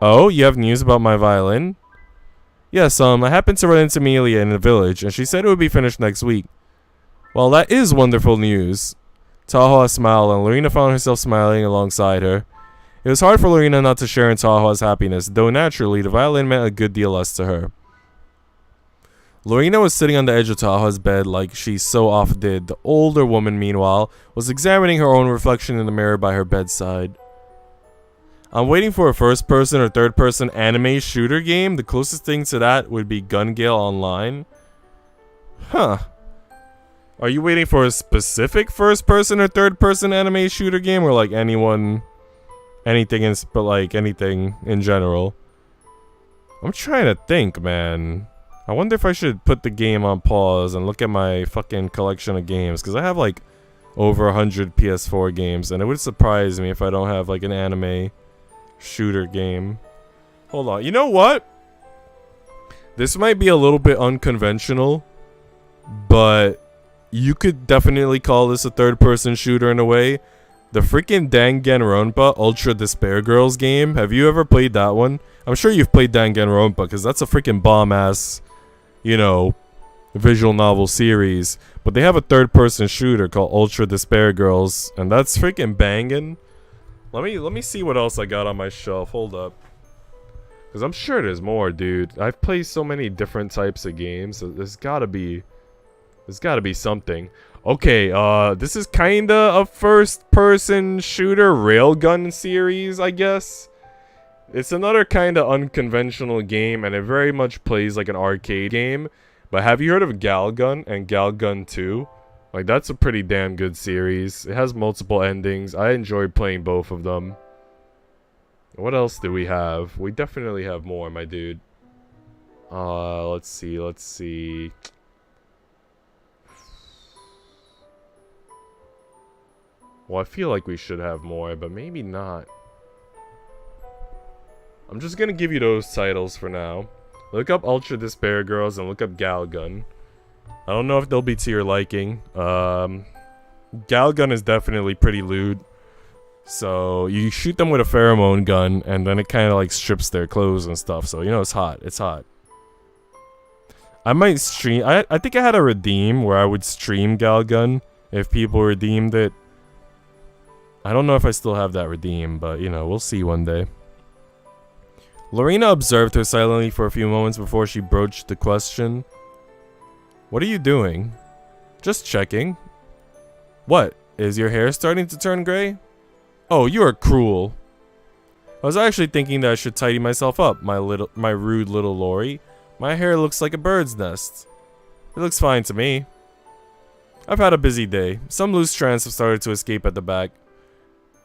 Oh, you have news about my violin? Yes, I happened to run into Amelia in the village, and she said it would be finished next week. Well, that is wonderful news. Tahoa smiled, and Lorena found herself smiling alongside her. It was hard for Lorena not to share in Tahoa's happiness, though naturally, the violin meant a good deal less to her. Lorena was sitting on the edge of Tahoa's bed like she so often did. The older woman, meanwhile, was examining her own reflection in the mirror by her bedside. I'm waiting for a first-person or third-person anime shooter game. The closest thing to that would be Gun Gale Online. Huh. Are you waiting for a specific first-person or third-person anime shooter game, or like anything in general? I'm trying to think, man. I wonder if I should put the game on pause and look at my fucking collection of games, because I have like over 100 PS4 games, and it would surprise me if I don't have like an anime shooter game. Hold on. You know what? This might be a little bit unconventional, but you could definitely call this a third-person shooter in a way. The freaking Danganronpa Ultra Despair Girls game. Have you ever played that one? I'm sure you've played Danganronpa, because that's a freaking bomb-ass, you know, visual novel series. But they have a third-person shooter called Ultra Despair Girls, and that's freaking banging. Let me see what else I got on my shelf. Hold up. Because I'm sure there's more, dude. I've played so many different types of games. So there's gotta be something. Okay, this is kinda a first-person shooter railgun series, I guess. It's another kinda unconventional game, and it very much plays like an arcade game. But have you heard of Galgun and Galgun 2? Like, that's a pretty damn good series. It has multiple endings. I enjoyed playing both of them. What else do we have? We definitely have more, my dude. Let's see. Well, I feel like we should have more, but maybe not. I'm just gonna give you those titles for now. Look up Ultra Despair Girls and look up Galgun. I don't know if they'll be to your liking. Galgun is definitely pretty lewd. So, you shoot them with a pheromone gun, and then it kind of like strips their clothes and stuff. So, you know, it's hot. It's hot. I might stream. I think I had a redeem where I would stream Galgun if people redeemed it. I don't know if I still have that redeem, but, you know, we'll see one day. Lorena observed her silently for a few moments before she broached the question. What are you doing? Just checking. What? Is your hair starting to turn gray? Oh, you are cruel. I was actually thinking that I should tidy myself up, my rude little Lori. My hair looks like a bird's nest. It looks fine to me. I've had a busy day. Some loose strands have started to escape at the back.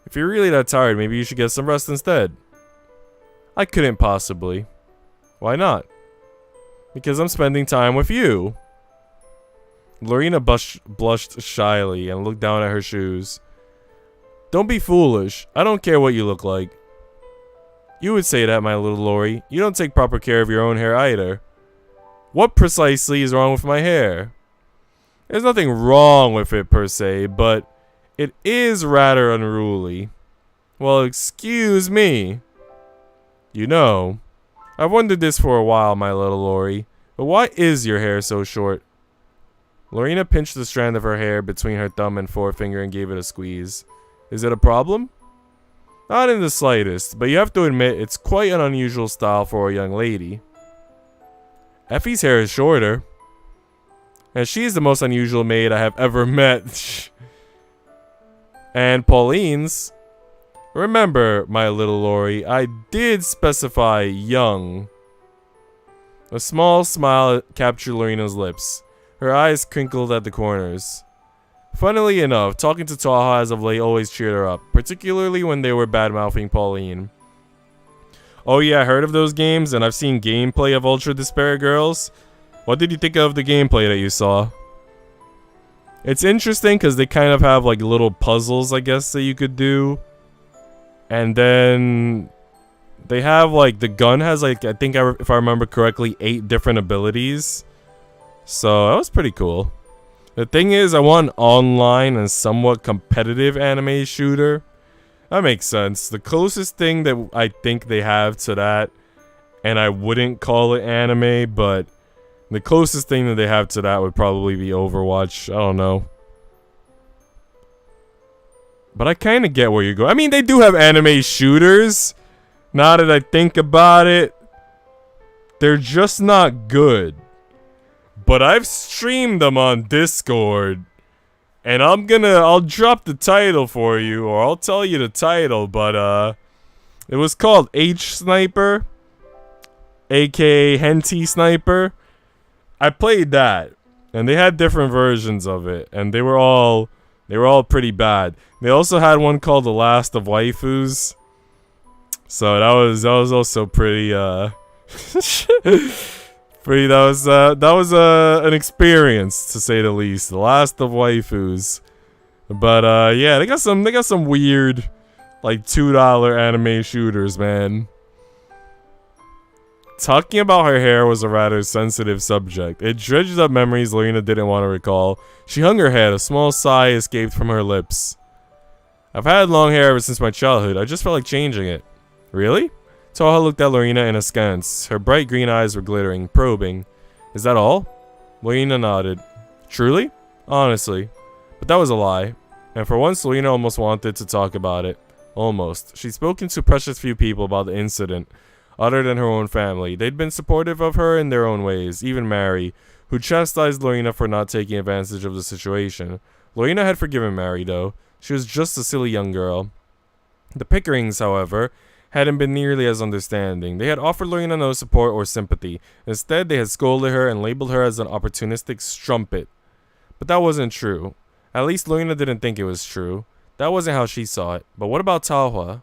If you're really that tired, maybe you should get some rest instead. I couldn't possibly. Why not? Because I'm spending time with you. Lorena blushed shyly and looked down at her shoes. Don't be foolish. I don't care what you look like. You would say that, my little Lori. You don't take proper care of your own hair either. What precisely is wrong with my hair? There's nothing wrong with it per se, but it is rather unruly. Well, excuse me. You know, I've wondered this for a while, my little Lori, but why is your hair so short? Lorena pinched the strand of her hair between her thumb and forefinger and gave it a squeeze. Is it a problem? Not in the slightest, but you have to admit it's quite an unusual style for a young lady. Effie's hair is shorter, and she's the most unusual maid I have ever met. And Pauline's. Remember, my little Lori, I did specify young. A small smile captured Lorena's lips. Her eyes crinkled at the corners. Funnily enough, talking to Taha as of late always cheered her up, particularly when they were bad-mouthing Pauline. Oh yeah, I heard of those games, and I've seen gameplay of Ultra Despair Girls. What did you think of the gameplay that you saw? It's interesting because they kind of have like little puzzles, I guess, that you could do. And then they have like, the gun has like, I think if I remember correctly, 8 different abilities. So that was pretty cool. The thing is, I want an online and somewhat competitive anime shooter. That makes sense. The closest thing that I think they have to that, and I wouldn't call it anime, but the closest thing that they have to that would probably be Overwatch. I don't know. But I kind of get where you're going. I mean, they do have anime shooters. Now that I think about it, they're just not good. But I've streamed them on Discord. And I'll drop the title for you, or I'll tell you the title, but it was called H Sniper, aka Henty Sniper. I played that, and they had different versions of it, and they were all pretty bad. They also had one called The Last of Waifus. So that was also pretty that was an experience, to say the least. The Last of Waifus. But yeah, they got some weird like $2 anime shooters, man. Talking about her hair was a rather sensitive subject. It dredged up memories Lorena didn't want to recall. She hung her head. A small sigh escaped from her lips. I've had long hair ever since my childhood. I just felt like changing it. Really? Taha looked at Lorena in askance. Her bright green eyes were glittering, probing. Is that all? Lorena nodded. Truly? Honestly. But that was a lie. And for once, Lorena almost wanted to talk about it. Almost. She'd spoken to precious few people about the incident, other than her own family. They'd been supportive of her in their own ways, even Mary, who chastised Lorena for not taking advantage of the situation. Lorena had forgiven Mary, though. She was just a silly young girl. The Pickerings, however, hadn't been nearly as understanding. They had offered Lorena no support or sympathy. Instead, they had scolded her and labeled her as an opportunistic strumpet. But that wasn't true. At least Lorena didn't think it was true. That wasn't how she saw it. But what about Taha?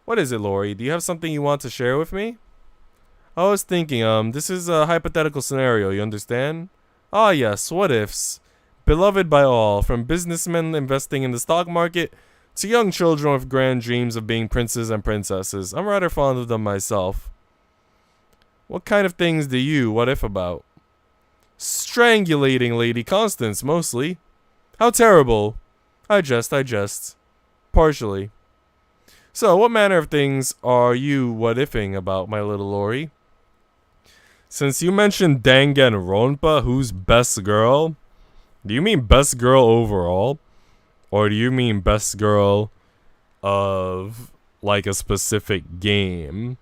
What is it, Lori? Do you have something you want to share with me? I was thinking, this is a hypothetical scenario, you understand? Ah, yes, what ifs. Beloved by all, from businessmen investing in the stock market to young children with grand dreams of being princes and princesses. I'm rather fond of them myself. What kind of things do you what if about? Strangulating Lady Constance, mostly. How terrible. I jest. Partially. So, what manner of things are you what ifing about, my little Lori? Since you mentioned Danganronpa, who's best girl? Do you mean best girl overall? Or do you mean best girl of, like, a specific game?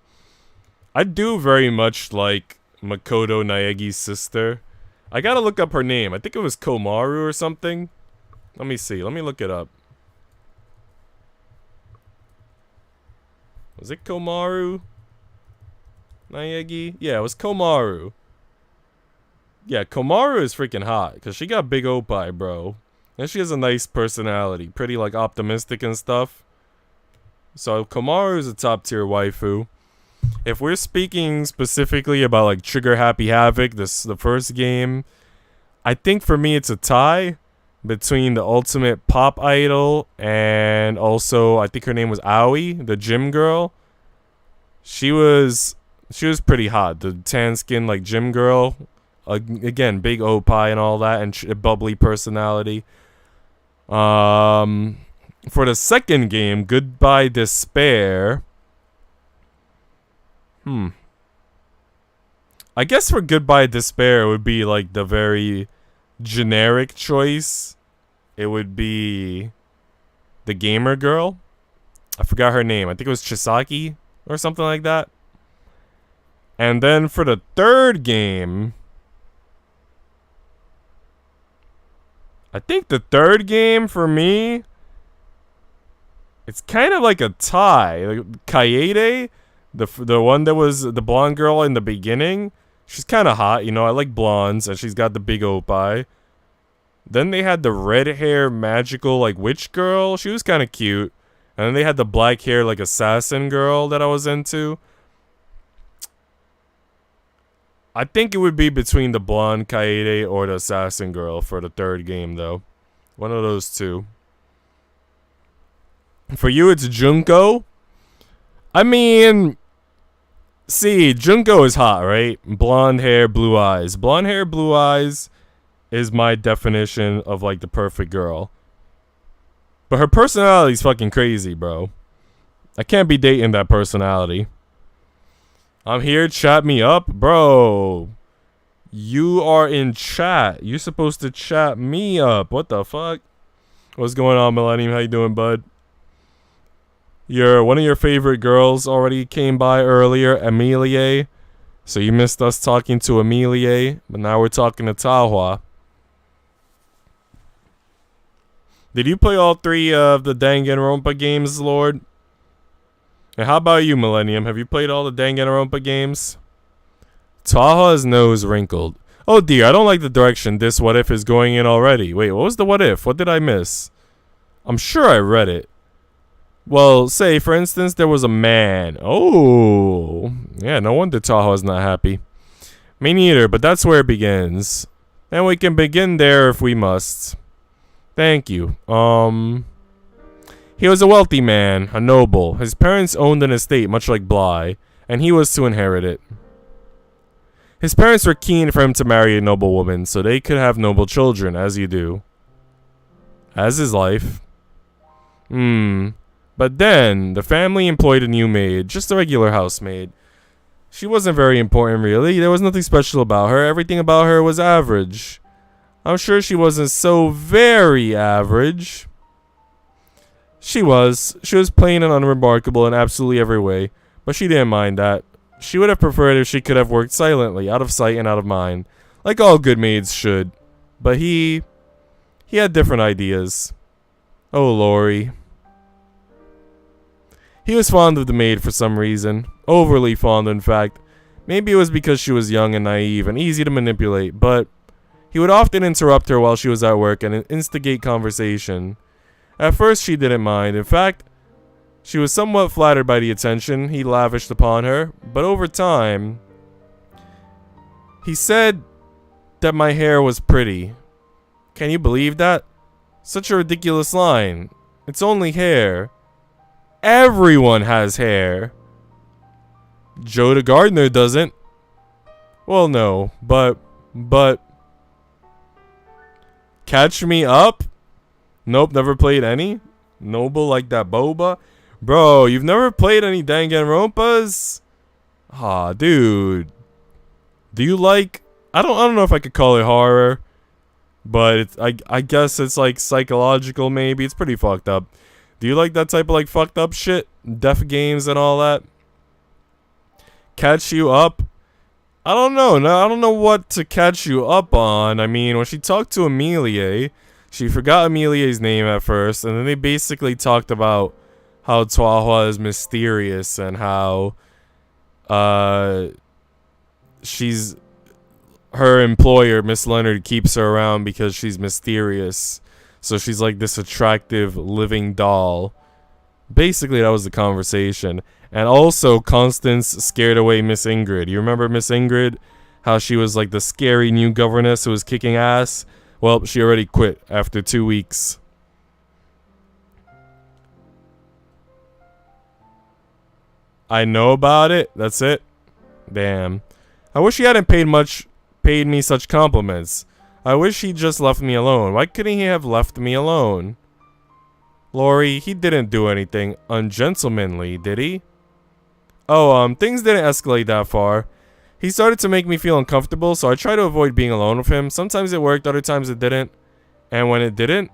I do very much like Makoto Naegi's sister. I gotta look up her name. I think it was Komaru or something. Let me see. Let me look it up. Was it Komaru Naegi? Yeah, it was Komaru. Yeah, Komaru is freaking hot, because she got big oppai, bro. And she has a nice personality. Pretty, like, optimistic and stuff. So, Komaru is a top-tier waifu. If we're speaking specifically about, like, Trigger Happy Havoc, the first game, I think for me it's a tie between the ultimate pop idol and also, I think her name was Aoi, the gym girl. She was pretty hot. The tan skin, like, gym girl. Again, big oppai and all that, and bubbly personality. For the second game, Goodbye Despair. I guess for Goodbye Despair, it would be like the very generic choice. It would be the gamer girl. I forgot her name. I think it was Chisaki or something like that. And then for the third game, I think the third game for me, it's kind of like a tie. Like Kaede, the one that was the blonde girl in the beginning, she's kind of hot, you know. I like blondes, and she's got the big oppai. Then they had the red hair magical like witch girl. She was kind of cute. And then they had the black hair like assassin girl that I was into. I think it would be between the blonde Kaede or the assassin girl for the third game, though. One of those two. For you, it's Junko. I mean, see, Junko is hot, right? Blonde hair, blue eyes. Blonde hair, blue eyes is my definition of, like, the perfect girl. But her personality's fucking crazy, bro. I can't be dating that personality. I'm here, chat me up, bro. You are in chat. You're supposed to chat me up. What the fuck? What's going on, Millennium? How you doing, bud? One of your favorite girls already came by earlier, Amelie. So you missed us talking to Amelie, but now we're talking to Tahua. Did you play all 3 of the Danganronpa games, Lord? And how about you, Millennium? Have you played all the Danganronpa games? Taha's nose wrinkled. Oh dear, I don't like the direction this what if is going in already. Wait, what was the what if? What did I miss? I'm sure I read it. Well, say, for instance, there was a man. Oh. Yeah, no wonder Taha's not happy. Me neither, but that's where it begins. And we can begin there if we must. Thank you. He was a wealthy man, a noble. His parents owned an estate much like Bly, and he was to inherit it. His parents were keen for him to marry a noble woman, so they could have noble children, as you do. As is life. But then, the family employed a new maid, just a regular housemaid. She wasn't very important, really. There was nothing special about her. Everything about her was average. I'm sure she wasn't so very average. She was. She was plain and unremarkable in absolutely every way, but she didn't mind that. She would have preferred if she could have worked silently, out of sight and out of mind, like all good maids should. But he had different ideas. Oh, Lori. He was fond of the maid for some reason. Overly fond, in fact. Maybe it was because she was young and naive and easy to manipulate, but he would often interrupt her while she was at work and instigate conversation. At first, she didn't mind. In fact, she was somewhat flattered by the attention he lavished upon her, but over time, he said that my hair was pretty. Can you believe that? Such a ridiculous line. It's only hair. Everyone has hair. Joe the gardener doesn't. Well, no, but Catch Me Up? Nope, never played any. Noble like that boba. Bro, you've never played any Danganronpas? Aw, dude. Do you like... I don't know if I could call it horror. But it's, I guess it's like psychological maybe. It's pretty fucked up. Do you like that type of like fucked up shit? Death games and all that? Catch You Up? I don't know. No, I don't know what to catch you up on. I mean, when she talked to Amelie, she forgot Amelia's name at first. And then they basically talked about how Tahua is mysterious and how she's her employer, Miss Leonard, keeps her around because she's mysterious. So she's like this attractive living doll. Basically, that was the conversation. And also, Constance scared away Miss Ingrid. You remember Miss Ingrid? How she was like the scary new governess who was kicking ass? Well, she already quit after 2 weeks. I know about it. That's it. Damn. I wish he hadn't paid me such compliments. I wish he just left me alone. Why couldn't he have left me alone? Lori, he didn't do anything ungentlemanly, did he? Oh, things didn't escalate that far. He started to make me feel uncomfortable, so I tried to avoid being alone with him. Sometimes it worked, other times it didn't. And when it didn't,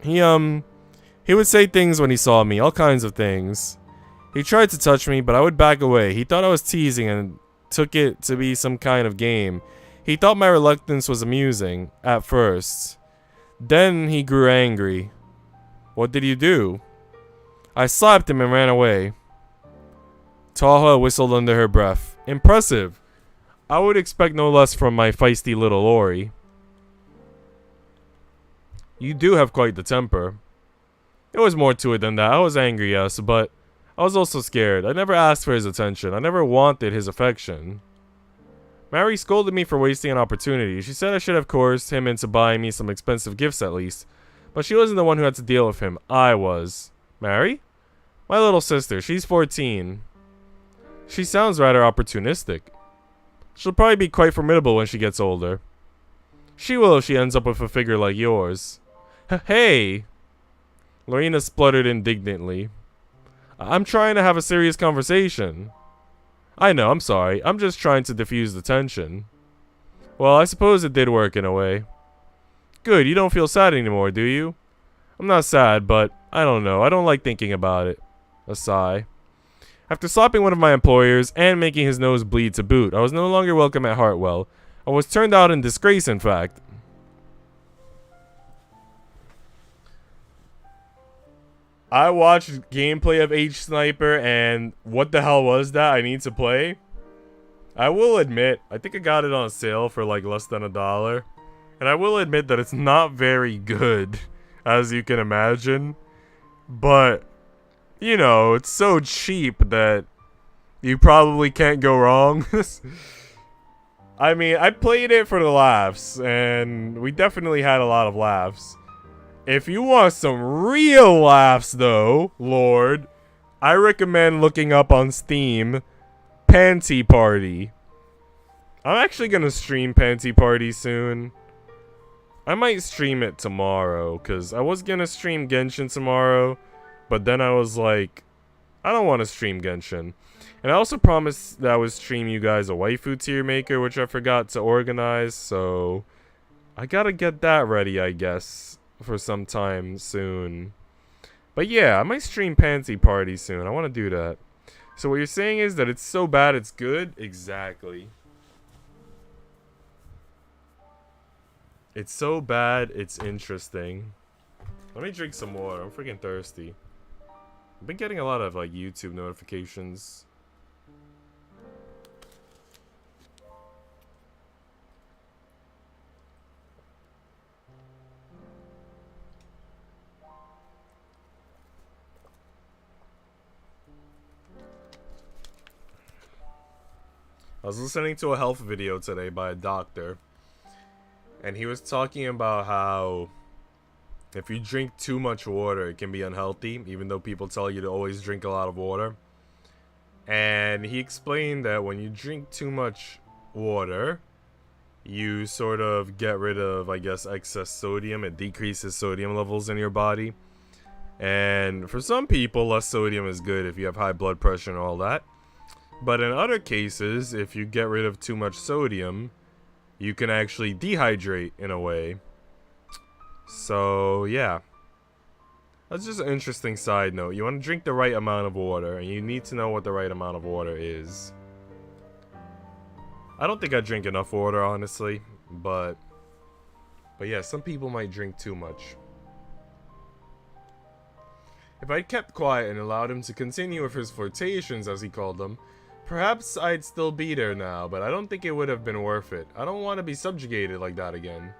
he would say things when he saw me, all kinds of things. He tried to touch me, but I would back away. He thought I was teasing and took it to be some kind of game. He thought my reluctance was amusing, at first. Then he grew angry. What did you do? I slapped him and ran away. Tahua whistled under her breath. Impressive. I would expect no less from my feisty little Lori. You do have quite the temper. There was more to it than that. I was angry, yes, but I was also scared. I never asked for his attention. I never wanted his affection. Mary scolded me for wasting an opportunity. She said I should have coerced him into buying me some expensive gifts at least. But she wasn't the one who had to deal with him. I was. Mary? My little sister. She's 14. She sounds rather opportunistic. She'll probably be quite formidable when she gets older. She will if she ends up with a figure like yours. Hey! Lorena spluttered indignantly. I'm trying to have a serious conversation. I know, I'm sorry. I'm just trying to diffuse the tension. Well, I suppose it did work in a way. Good, you don't feel sad anymore, do you? I'm not sad, but I don't know. I don't like thinking about it. A sigh. After slapping one of my employers and making his nose bleed to boot, I was no longer welcome at Hartwell. I was turned out in disgrace, in fact. I watched gameplay of H Sniper, and what the hell was that I need to play? I will admit, I think I got it on sale for like less than $1. And I will admit that it's not very good, as you can imagine. But, you know, it's so cheap that you probably can't go wrong. I mean, I played it for the laughs, and we definitely had a lot of laughs. If you want some real laughs, though, Lord, I recommend looking up on Steam Panty Party. I'm actually gonna stream Panty Party soon. I might stream it tomorrow, because I was gonna stream Genshin tomorrow, but then I was like, I don't want to stream Genshin. And I also promised that I would stream you guys a waifu tier maker, which I forgot to organize, so I gotta get that ready, I guess, for some time soon. But yeah, I might stream Panty Party soon. I want to do that. So what you're saying is that it's so bad it's good? Exactly. It's so bad it's interesting. Let me drink some water. I'm freaking thirsty. I've been getting a lot of like YouTube notifications. I was listening to a health video today by a doctor, and he was talking about how if you drink too much water, it can be unhealthy, even though people tell you to always drink a lot of water. And he explained that when you drink too much water, you sort of get rid of, I guess, excess sodium. It decreases sodium levels in your body. And for some people, less sodium is good if you have high blood pressure and all that. But in other cases, if you get rid of too much sodium, you can actually dehydrate in a way. So, yeah. That's just an interesting side note. You want to drink the right amount of water, and you need to know what the right amount of water is. I don't think I drink enough water, honestly, but yeah, some people might drink too much. If I'd kept quiet and allowed him to continue with his flirtations, as he called them, perhaps I'd still be there now, but I don't think it would have been worth it. I don't want to be subjugated like that again.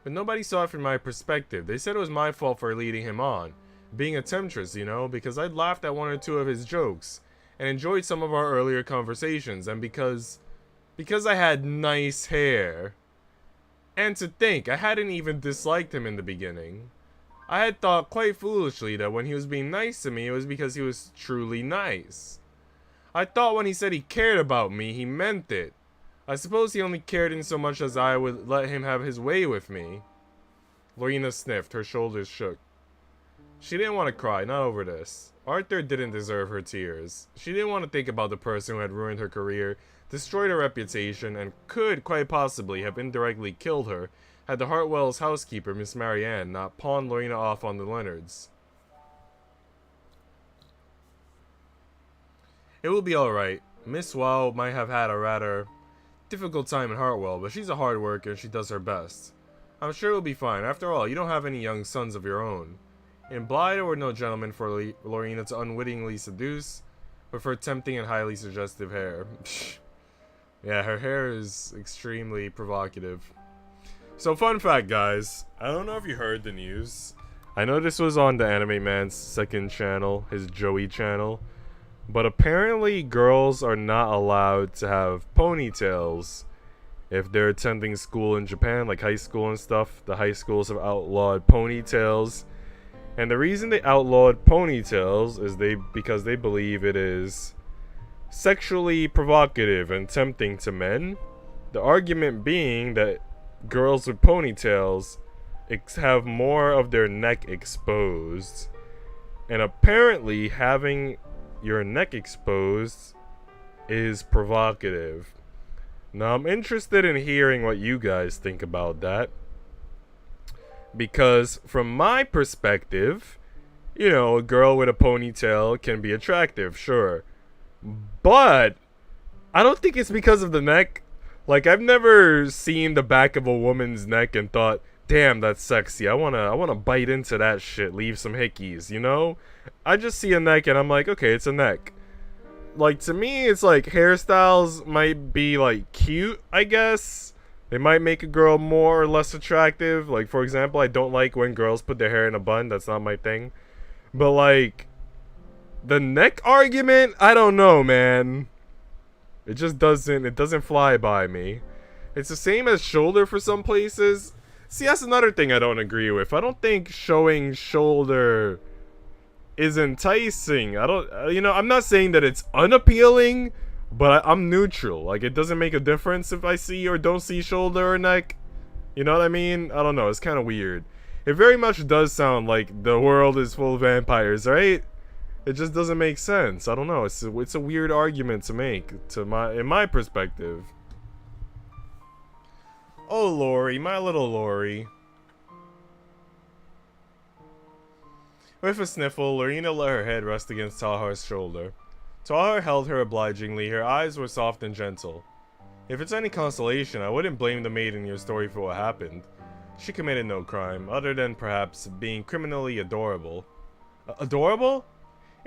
But nobody saw it from my perspective. They said it was my fault for leading him on. Being a temptress, you know, because I'd laughed at one or two of his jokes, and enjoyed some of our earlier conversations, and because I had nice hair. And to think, I hadn't even disliked him in the beginning. I had thought quite foolishly that when he was being nice to me, it was because he was truly nice. I thought when he said he cared about me, he meant it. I suppose he only cared in so much as I would let him have his way with me. Lorena sniffed, her shoulders shook. She didn't want to cry, not over this. Arthur didn't deserve her tears. She didn't want to think about the person who had ruined her career, destroyed her reputation, and could, quite possibly, have indirectly killed her, had the Hartwell's housekeeper, Miss Marianne, not pawned Lorena off on the Leonards. It will be alright. Miss Wow might have had a rather difficult time in Hartwell, but she's a hard worker and she does her best. I'm sure it'll be fine. After all, you don't have any young sons of your own. In Blythe, there were no gentlemen for Lorena to unwittingly seduce, with her tempting and highly suggestive hair. Yeah, her hair is extremely provocative. So, fun fact, guys. I don't know if you heard the news. I know this was on the Anime Man's second channel, his Joey channel. But apparently, girls are not allowed to have ponytails if they're attending school in Japan, like high school and stuff. The high schools have outlawed ponytails. And the reason they outlawed ponytails is because they believe it is sexually provocative and tempting to men. The argument being that girls with ponytails have more of their neck exposed. And apparently having your neck exposed is provocative. Now, I'm interested in hearing what you guys think about that. Because, from my perspective, you know, a girl with a ponytail can be attractive, sure. But, I don't think it's because of the neck. Like, I've never seen the back of a woman's neck and thought, damn, that's sexy. I wanna bite into that shit, leave some hickeys, you know? I just see a neck and I'm like, okay, it's a neck. Like, to me, it's like hairstyles might be, like, cute, I guess. They might make a girl more or less attractive. Like, for example, I don't like when girls put their hair in a bun. That's not my thing. But, like, the neck argument, I don't know, man. It just doesn't fly by me. It's the same as shoulder for some places. See, that's another thing I don't agree with. I don't think showing shoulder is enticing. I'm not saying that it's unappealing, but I'm neutral. Like, it doesn't make a difference if I see or don't see shoulder or neck. You know what I mean? I don't know. It's kind of weird. It very much does sound like the world is full of vampires, right? It just doesn't make sense. I don't know. It's a weird argument to make in my perspective. Oh, Lori, my little Lori. With a sniffle, Lorena let her head rest against Tahar's shoulder. Tahar held her obligingly. Her eyes were soft and gentle. If it's any consolation, I wouldn't blame the maid in your story for what happened. She committed no crime, other than perhaps being criminally adorable. Adorable?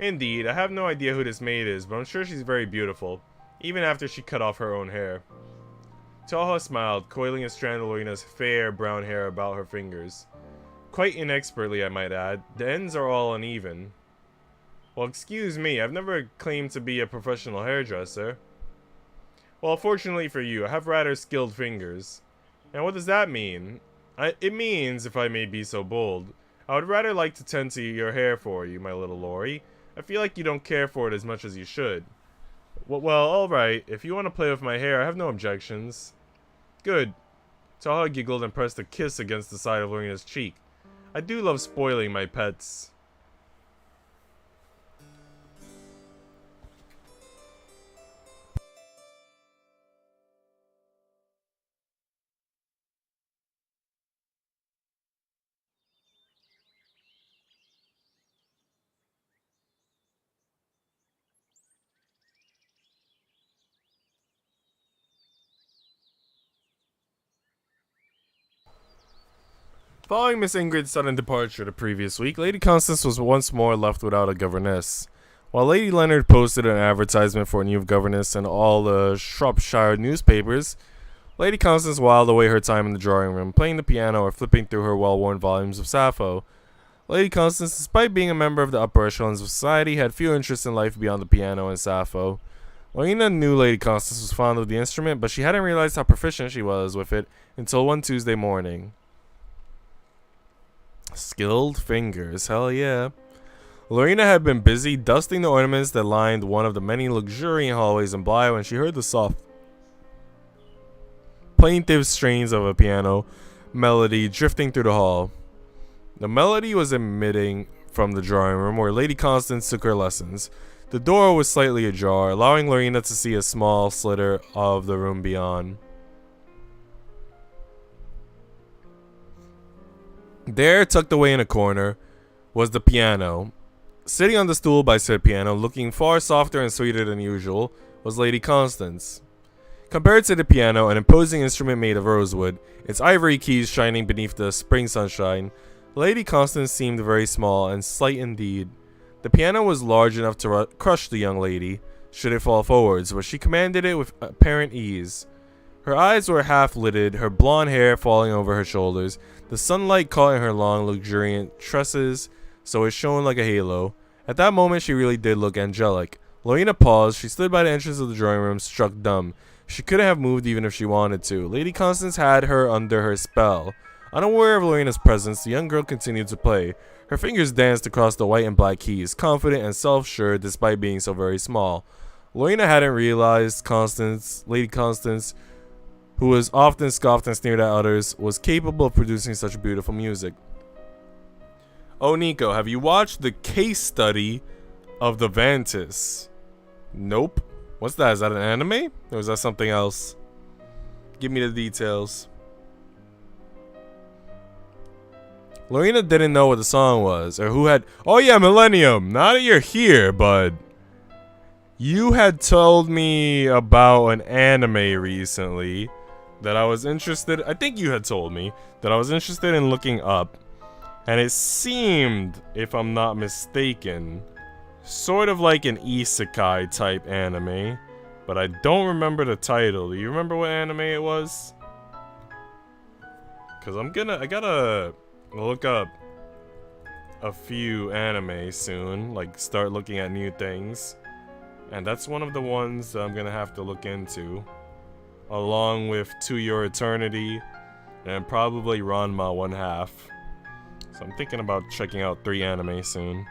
Indeed, I have no idea who this maid is, but I'm sure she's very beautiful, even after she cut off her own hair. Taha smiled, coiling a strand of Lorena's fair brown hair about her fingers. Quite inexpertly, I might add. The ends are all uneven. Well, excuse me, I've never claimed to be a professional hairdresser. Well, fortunately for you, I have rather skilled fingers. And what does that mean? It means, if I may be so bold, I would rather like to tend to your hair for you, my little Lori. I feel like you don't care for it as much as you should. Well, alright. If you want to play with my hair, I have no objections. Good. Taha giggled and pressed a kiss against the side of Lorena's cheek. I do love spoiling my pets. Following Miss Ingrid's sudden departure the previous week, Lady Constance was once more left without a governess. While Lady Leonard posted an advertisement for a new governess in all the Shropshire newspapers, Lady Constance whiled away her time in the drawing room, playing the piano or flipping through her well-worn volumes of Sappho. Lady Constance, despite being a member of the upper echelons of society, had few interests in life beyond the piano and Sappho. Lorena knew Lady Constance was fond of the instrument, but she hadn't realized how proficient she was with it until one Tuesday morning. Skilled fingers, hell yeah. Lorena had been busy dusting the ornaments that lined one of the many luxuriant hallways in Bly when she heard the soft, plaintive strains of a piano melody drifting through the hall. The melody was emitting from the drawing room where Lady Constance took her lessons. The door was slightly ajar, allowing Lorena to see a small sliver of the room beyond. There, tucked away in a corner, was the piano. Sitting on the stool by said piano, looking far softer and sweeter than usual, was Lady Constance. Compared to the piano, an imposing instrument made of rosewood, its ivory keys shining beneath the spring sunshine, Lady Constance seemed very small and slight indeed. The piano was large enough to crush the young lady, should it fall forwards, but she commanded it with apparent ease. Her eyes were half-lidded, her blonde hair falling over her shoulders, the sunlight caught in her long, luxuriant tresses, so it shone like a halo. At that moment, she really did look angelic. Lorena paused. She stood by the entrance of the drawing room, struck dumb. She couldn't have moved even if she wanted to. Lady Constance had her under her spell. Unaware of Lorena's presence, the young girl continued to play. Her fingers danced across the white and black keys, confident and self-sure despite being so very small. Lorena hadn't realized Lady Constance, who was often scoffed and sneered at others, was capable of producing such beautiful music. Oh, Nico, have you watched the case study of the Vantis? Nope. What's that? Is that an anime? Or is that something else? Give me the details. Lorena didn't know what the song was, or who had... Oh yeah, Millennium! Now that you're here, bud. You had told me about an anime recently that I was interested... I think you had told me that I was interested in looking up. And it seemed, if I'm not mistaken, sort of like an isekai type anime. But I don't remember the title. Do you remember what anime it was? Because I gotta look up a few anime soon. Like, start looking at new things. And that's one of the ones that I'm gonna have to look into. Along with To Your Eternity. And probably Ranma 1/2. So I'm thinking about checking out 3 anime soon.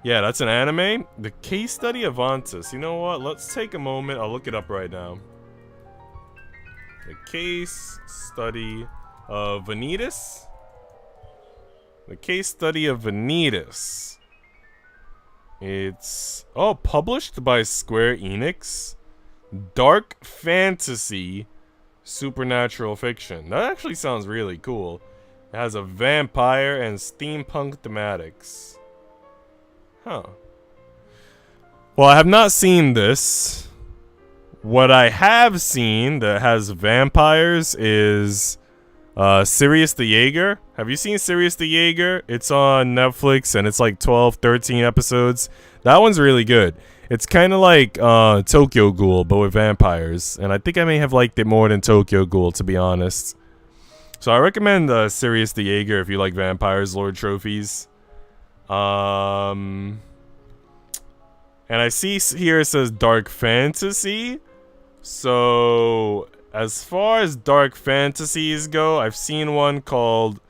Yeah, that's an anime. The Case Study of Vantas. You know what? Let's take a moment. I'll look it up right now. The Case Study of Vanitas. The Case Study of Vanitas. It's... Oh, published by Square Enix. Dark fantasy. Supernatural fiction. That actually sounds really cool. It has a vampire and steampunk thematics. Huh. Well, I have not seen this. What I have seen that has vampires is Sirius the Jaeger. Have you seen Sirius the Jaeger? It's on Netflix and it's like 12, 13 episodes. That one's really good. It's kind of like Tokyo Ghoul, but with vampires. And I think I may have liked it more than Tokyo Ghoul, to be honest. So I recommend Sirius the Jaeger if you like vampires, Lord Trophies. And I see here it says dark fantasy. So as far as dark fantasies go, I've seen one called,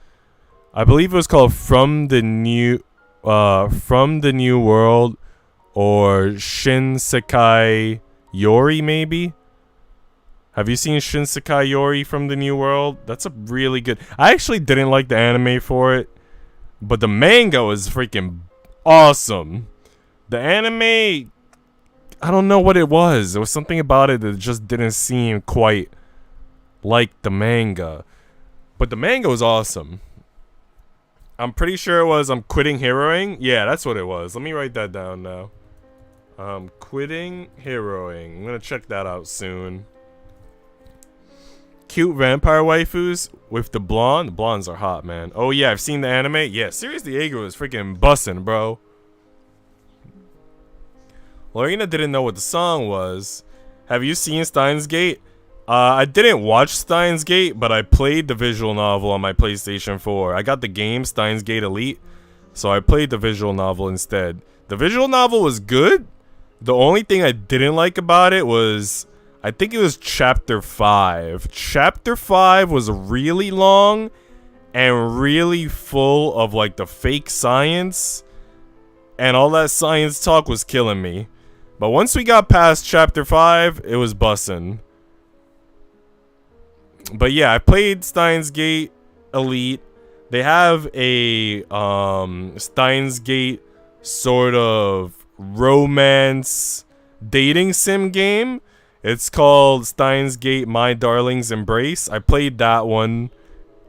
I believe it was called From the New World, or Shinsekai Yori, maybe. Have you seen Shinsekai Yori From the New World? That's a really good... I actually didn't like the anime for it, but the manga was freaking awesome. The anime, I don't know what it was. There was something about it that just didn't seem quite like the manga. But the manga was awesome. I'm pretty sure it was I'm Quitting Heroing. Yeah, that's what it was. Let me write that down now. Quitting Heroing. I'm gonna check that out soon. Cute vampire waifus with the blonde. The blondes are hot, man. Oh yeah, I've seen the anime. Yeah, Sirius the Jaeger was freaking bussin', bro. Lorena didn't know what the song was. Have you seen Steins Gate? I didn't watch Steins Gate, but I played the visual novel on my PlayStation 4. I got the game Steins Gate Elite, so I played the visual novel instead. The visual novel was good. The only thing I didn't like about it was, I think it was Chapter 5. Chapter 5 was really long and really full of like the fake science, and all that science talk was killing me. But once we got past Chapter 5, it was bussin'. But yeah, I played Steins Gate Elite. They have a Steins Gate sort of romance dating sim game. It's called Steins Gate My Darling's Embrace. I played that one.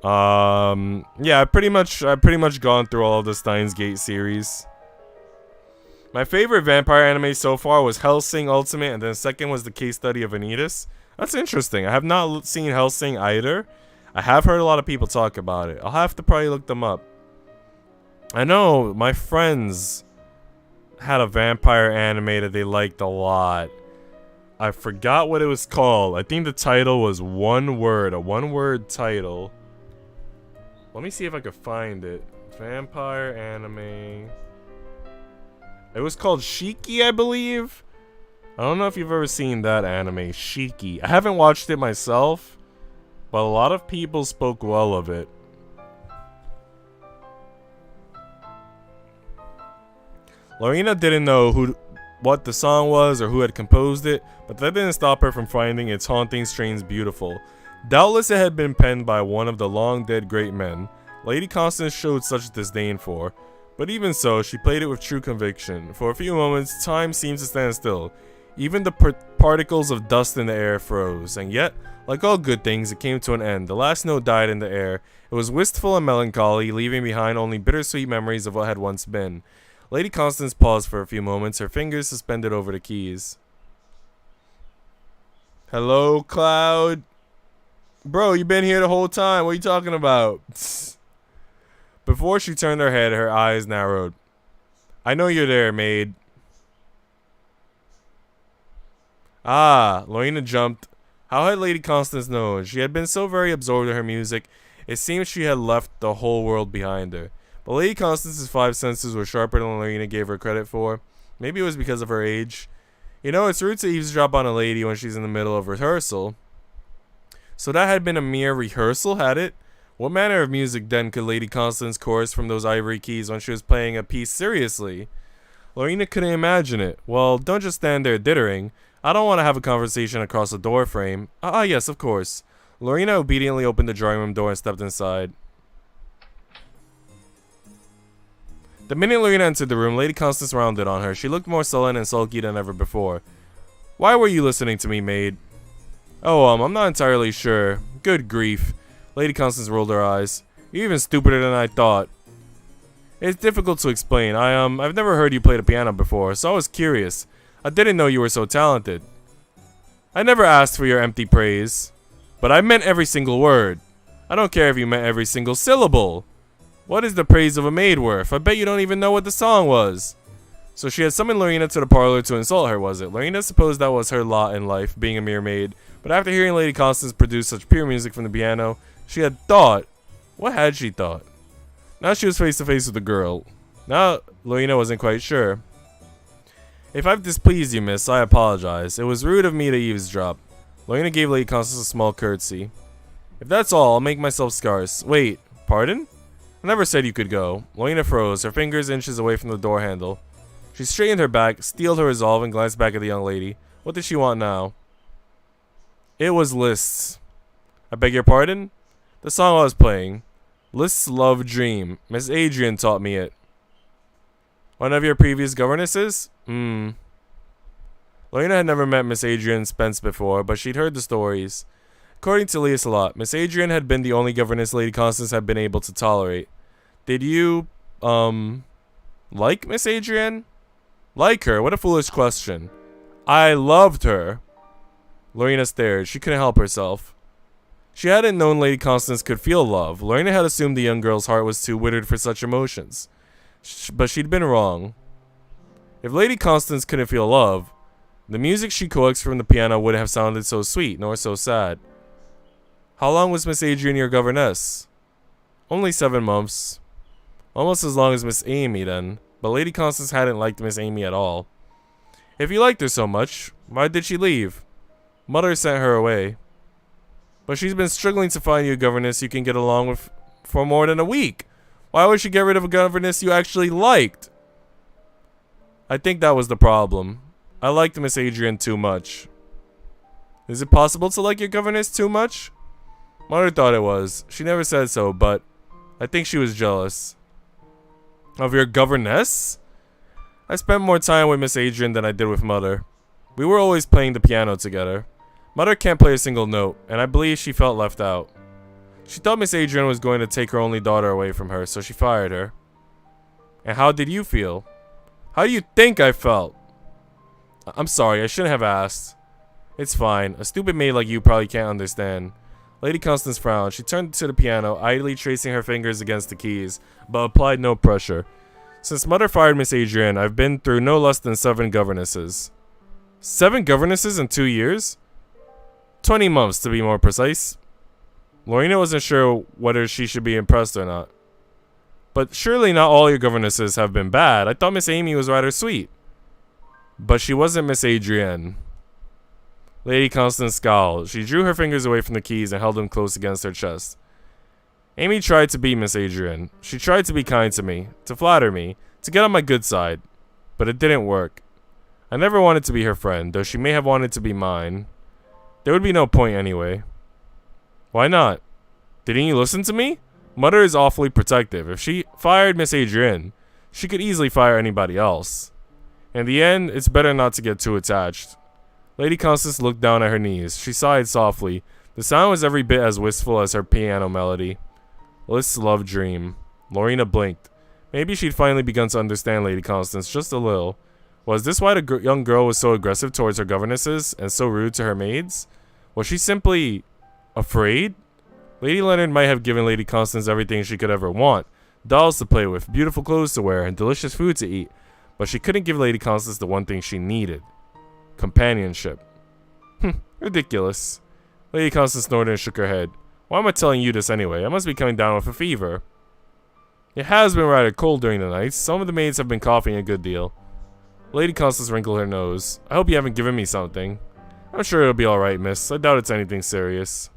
Yeah, I pretty much gone through all of the Steins Gate series. My favorite vampire anime so far was Hellsing Ultimate, and then second was The Case Study of Vanitas. That's interesting. I have not seen Hellsing either. I have heard a lot of people talk about it. I'll have to probably look them up. I know my friends had a vampire anime that they liked a lot. I forgot what it was called. I think the title was one word, a one-word title. Let me see if I could find it. Vampire anime. It was called Shiki, I believe. I don't know if you've ever seen that anime, Shiki. I haven't watched it myself, but a lot of people spoke well of it. Lorena didn't know what the song was or who had composed it, but that didn't stop her from finding its haunting strains beautiful. Doubtless it had been penned by one of the long-dead great men Lady Constance showed such disdain for, but even so, she played it with true conviction. For a few moments, time seemed to stand still. Even the particles of dust in the air froze, and yet, like all good things, it came to an end. The last note died in the air. It was wistful and melancholy, leaving behind only bittersweet memories of what had once been. Lady Constance paused for a few moments, her fingers suspended over the keys. Hello, Cloud? Bro, you been here the whole time. What are you talking about? Before she turned her head, her eyes narrowed. I know you're there, maid. Ah, Lorena jumped. How had Lady Constance known? She had been so very absorbed in her music, it seemed she had left the whole world behind her. But Lady Constance's 5 senses were sharper than Lorena gave her credit for. Maybe it was because of her age. You know, it's rude to eavesdrop on a lady when she's in the middle of rehearsal. So that had been a mere rehearsal, had it? What manner of music then could Lady Constance chorus from those ivory keys when she was playing a piece seriously? Lorena couldn't imagine it. Well, don't just stand there dithering. I don't want to have a conversation across a door frame. Yes, of course. Lorena obediently opened the drawing room door and stepped inside. The minute Lorena entered the room, Lady Constance rounded on her. She looked more sullen and sulky than ever before. Why were you listening to me, maid? Oh, I'm not entirely sure. Good grief. Lady Constance rolled her eyes. You're even stupider than I thought. It's difficult to explain. I've never heard you play the piano before, so I was curious. I didn't know you were so talented. I never asked for your empty praise, but I meant every single word. I don't care if you meant every single syllable. What is the praise of a maid worth? I bet you don't even know what the song was. So she had summoned Lorena to the parlor to insult her, was it? Lorena supposed that was her lot in life, being a mere maid. But after hearing Lady Constance produce such pure music from the piano, she had thought. What had she thought? Now she was face to face with the girl. Now Lorena wasn't quite sure. If I've displeased you, miss, I apologize. It was rude of me to eavesdrop. Lorena gave Lady Constance a small curtsy. If that's all, I'll make myself scarce. Wait, pardon? I never said you could go. Lorena froze, her fingers inches away from the door handle. She straightened her back, steeled her resolve, and glanced back at the young lady. What did she want now? It was Liszt's. I beg your pardon? The song I was playing. Liszt's Love Dream. Miss Adrian taught me it. One of your previous governesses? Lorena had never met Miss Adrian Spence before, but she'd heard the stories. According to Lancelot, Miss Adrian had been the only governess Lady Constance had been able to tolerate. Did you, like Miss Adrian? Like her? What a foolish question. I loved her. Lorena stared. She couldn't help herself. She hadn't known Lady Constance could feel love. Lorena had assumed the young girl's heart was too withered for such emotions. But she'd been wrong. If Lady Constance couldn't feel love, the music she coaxed from the piano wouldn't have sounded so sweet, nor so sad. How long was Miss Adrian your governess? Only 7 months. Almost as long as Miss Amy, then. But Lady Constance hadn't liked Miss Amy at all. If you liked her so much, why did she leave? Mother sent her away. But she's been struggling to find you a governess you can get along with for more than a week. Why would she get rid of a governess you actually liked? I think that was the problem. I liked Miss Adrian too much. Is it possible to like your governess too much? Mother thought it was. She never said so, but I think she was jealous. Of your governess? I spent more time with Miss Adrian than I did with Mother. We were always playing the piano together. Mother can't play a single note, and I believe she felt left out. She thought Miss Adrian was going to take her only daughter away from her, so she fired her. And how did you feel? How do you think I felt? I'm sorry, I shouldn't have asked. It's fine. A stupid maid like you probably can't understand. Lady Constance frowned. She turned to the piano, idly tracing her fingers against the keys, but applied no pressure. Since Mother fired Miss Adrian, I've been through no less than 7 governesses. 7 governesses in 2 years? 20 months, to be more precise. Lorena wasn't sure whether she should be impressed or not. But surely not all your governesses have been bad. I thought Miss Amy was rather sweet. But she wasn't Miss Adrian. Lady Constance scowled. She drew her fingers away from the keys and held them close against her chest. Amy tried to be Miss Adrian. She tried to be kind to me, to flatter me, to get on my good side. But it didn't work. I never wanted to be her friend, though she may have wanted to be mine. There would be no point anyway. Why not? Didn't you listen to me? Mother is awfully protective. If she fired Miss Adrian, she could easily fire anybody else. In the end, it's better not to get too attached. Lady Constance looked down at her knees. She sighed softly. The sound was every bit as wistful as her piano melody. List's love dream. Lorena blinked. Maybe she'd finally begun to understand Lady Constance just a little. Was this why the young girl was so aggressive towards her governesses and so rude to her maids? Was she simply afraid? Lady Leonard might have given Lady Constance everything she could ever want. Dolls to play with, beautiful clothes to wear, and delicious food to eat. But she couldn't give Lady Constance the one thing she needed. Companionship. Ridiculous. Lady Constance snorted and shook her head. Why am I telling you this anyway? I must be coming down with a fever. It has been rather cold during the nights. Some of the maids have been coughing a good deal. Lady Constance wrinkled her nose. I hope you haven't given me something. I'm sure it'll be alright, miss. I doubt it's anything serious.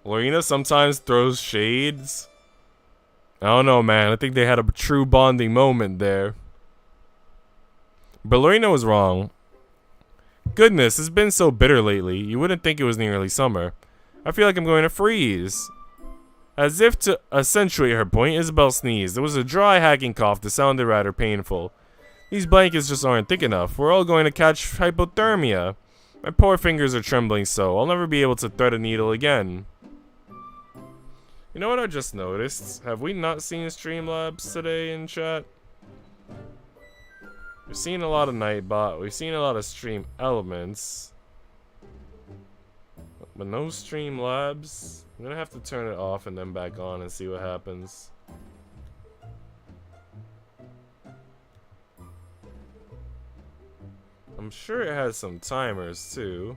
Lorena sometimes throws shades. I don't know, man. I think they had a true bonding moment there. But Lorena was wrong. Goodness, it's been so bitter lately. You wouldn't think it was nearly summer. I feel like I'm going to freeze. As if to accentuate her point, Isabel sneezed. It was a dry, hacking cough that sounded rather painful. These blankets just aren't thick enough. We're all going to catch hypothermia. My poor fingers are trembling so. I'll never be able to thread a needle again. You know what I just noticed? Have we not seen Streamlabs today in chat? We've seen a lot of Nightbot. We've seen a lot of Stream Elements. But no Streamlabs. I'm gonna have to turn it off and then back on and see what happens. I'm sure it has some timers too.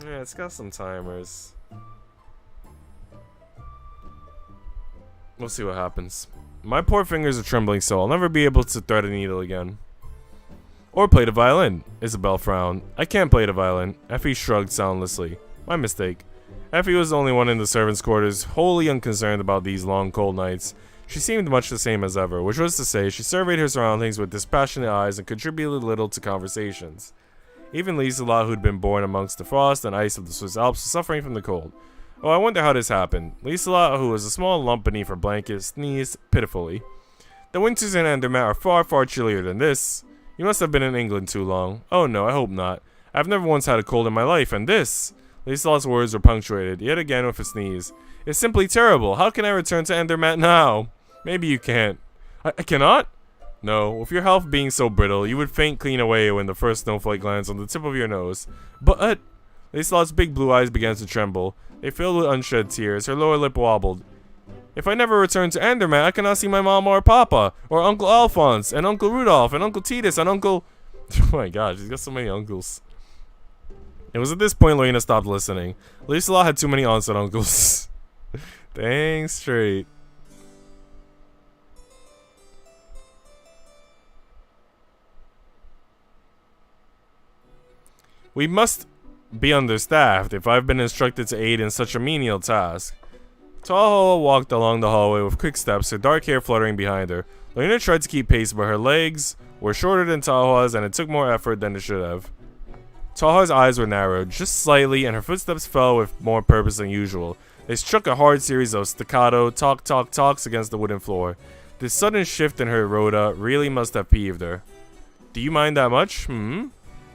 Yeah, it's got some timers. We'll see what happens. My poor fingers are trembling so I'll never be able to thread a needle again. Or play the violin. Isabel frowned. I can't play the violin. Effie shrugged soundlessly. My mistake. Effie was the only one in the servants' quarters, wholly unconcerned about these long, cold nights. She seemed much the same as ever, which was to say, she surveyed her surroundings with dispassionate eyes and contributed little to conversations. Even Liesela, who'd been born amongst the frost and ice of the Swiss Alps, was suffering from the cold. Oh, I wonder how this happened. Liesela, who was a small lump beneath her blanket, sneezed pitifully. The winters in Andermatt are far, far chillier than this. You must have been in England too long. Oh no, I hope not. I've never once had a cold in my life, and this... Liesela's words were punctuated, yet again with a sneeze. It's simply terrible. How can I return to Andermatt now? Maybe you can't. I cannot? No, with your health being so brittle, you would faint clean away when the first snowflake lands on the tip of your nose. But... Liesela's big blue eyes began to tremble. They filled with unshed tears. Her lower lip wobbled. If I never return to Andermatt, I cannot see my mama or papa, or Uncle Alphonse, and Uncle Rudolph, and Uncle Titus, and Uncle... Oh my gosh, he's got so many uncles. It was at this point Lorena stopped listening. Liesela had too many aunts and uncles. Dang straight. We must be understaffed if I've been instructed to aid in such a menial task. Tahoe walked along the hallway with quick steps, her dark hair fluttering behind her. Lorena tried to keep pace, but her legs were shorter than Tahoe's, and it took more effort than it should have. Tahoe's eyes were narrowed, just slightly, and her footsteps fell with more purpose than usual. They struck a hard series of staccato talks against the wooden floor. This sudden shift in her rota really must have peeved her. Do you mind that much?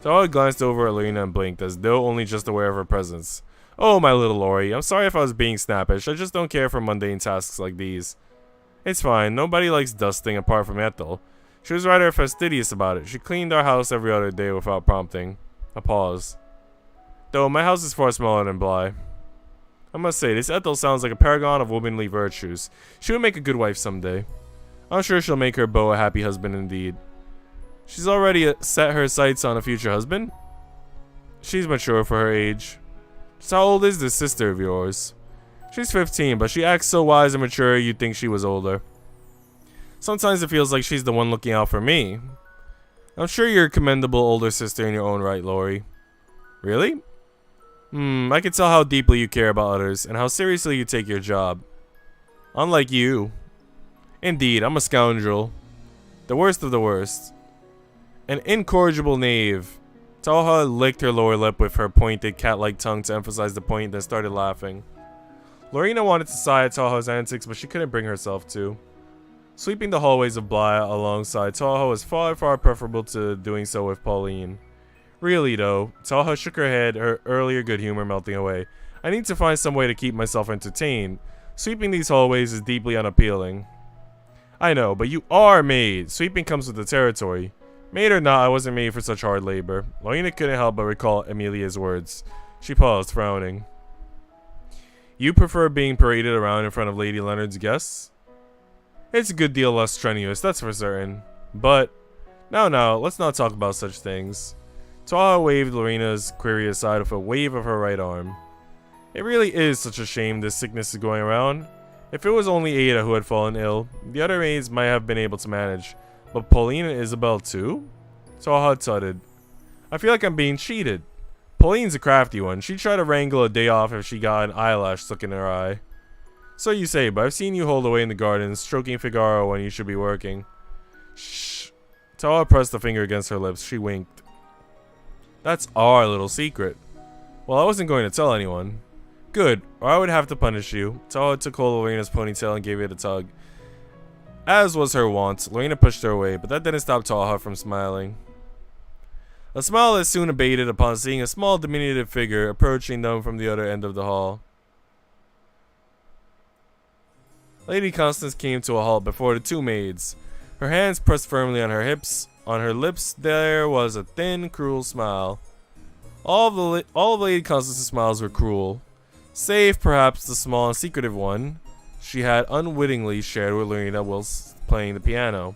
Tahoe glanced over at Lorena and blinked, as though only just aware of her presence. Oh, my little Lori, I'm sorry if I was being snappish. I just don't care for mundane tasks like these. It's fine. Nobody likes dusting apart from Ethel. She was rather fastidious about it. She cleaned our house every other day without prompting. A pause. Though my house is far smaller than Bly. I must say, this Ethel sounds like a paragon of womanly virtues. She would make a good wife someday. I'm sure she'll make her beau a happy husband indeed. She's already set her sights on a future husband? She's mature for her age. So how old is this sister of yours? She's 15, but she acts so wise and mature you'd think she was older. Sometimes it feels like she's the one looking out for me. I'm sure you're a commendable older sister in your own right, Lori. Really? I can tell how deeply you care about others and how seriously you take your job. Unlike you. Indeed, I'm a scoundrel. The worst of the worst. An incorrigible knave. Tahoe licked her lower lip with her pointed cat-like tongue to emphasize the point, then started laughing. Lorena wanted to sigh at Tahoe's antics, but she couldn't bring herself to. Sweeping the hallways of Bly alongside Taha was far, far preferable to doing so with Pauline. Really though, Taha shook her head, her earlier good humor melting away. I need to find some way to keep myself entertained. Sweeping these hallways is deeply unappealing. I know, but you are maid. Sweeping comes with the territory. Maid or not, I wasn't made for such hard labor. Lorena couldn't help but recall Amelia's words. She paused, frowning. You prefer being paraded around in front of Lady Leonard's guests? It's a good deal less strenuous, that's for certain. But, now, let's not talk about such things. Taha waved Lorena's query aside with a wave of her right arm. It really is such a shame this sickness is going around. If it was only Ada who had fallen ill, the other maids might have been able to manage. But Pauline and Isabel too? Taha tutted. I feel like I'm being cheated. Pauline's a crafty one. She'd try to wrangle a day off if she got an eyelash stuck in her eye. So you say, but I've seen you hold away in the garden, stroking Figaro when you should be working. Shh. Taha pressed a finger against her lips. She winked. That's our little secret. Well, I wasn't going to tell anyone. Good, or I would have to punish you. Taha took hold of Lorena's ponytail and gave it a tug. As was her wont, Lorena pushed her away, but that didn't stop Taha from smiling. A smile that soon abated upon seeing a small diminutive figure approaching them from the other end of the hall. Lady Constance came to a halt before the two maids. Her hands pressed firmly on her hips. On her lips there was a thin, cruel smile. All of Lady Constance's smiles were cruel, save perhaps the small and secretive one she had unwittingly shared with Lorena whilst playing the piano.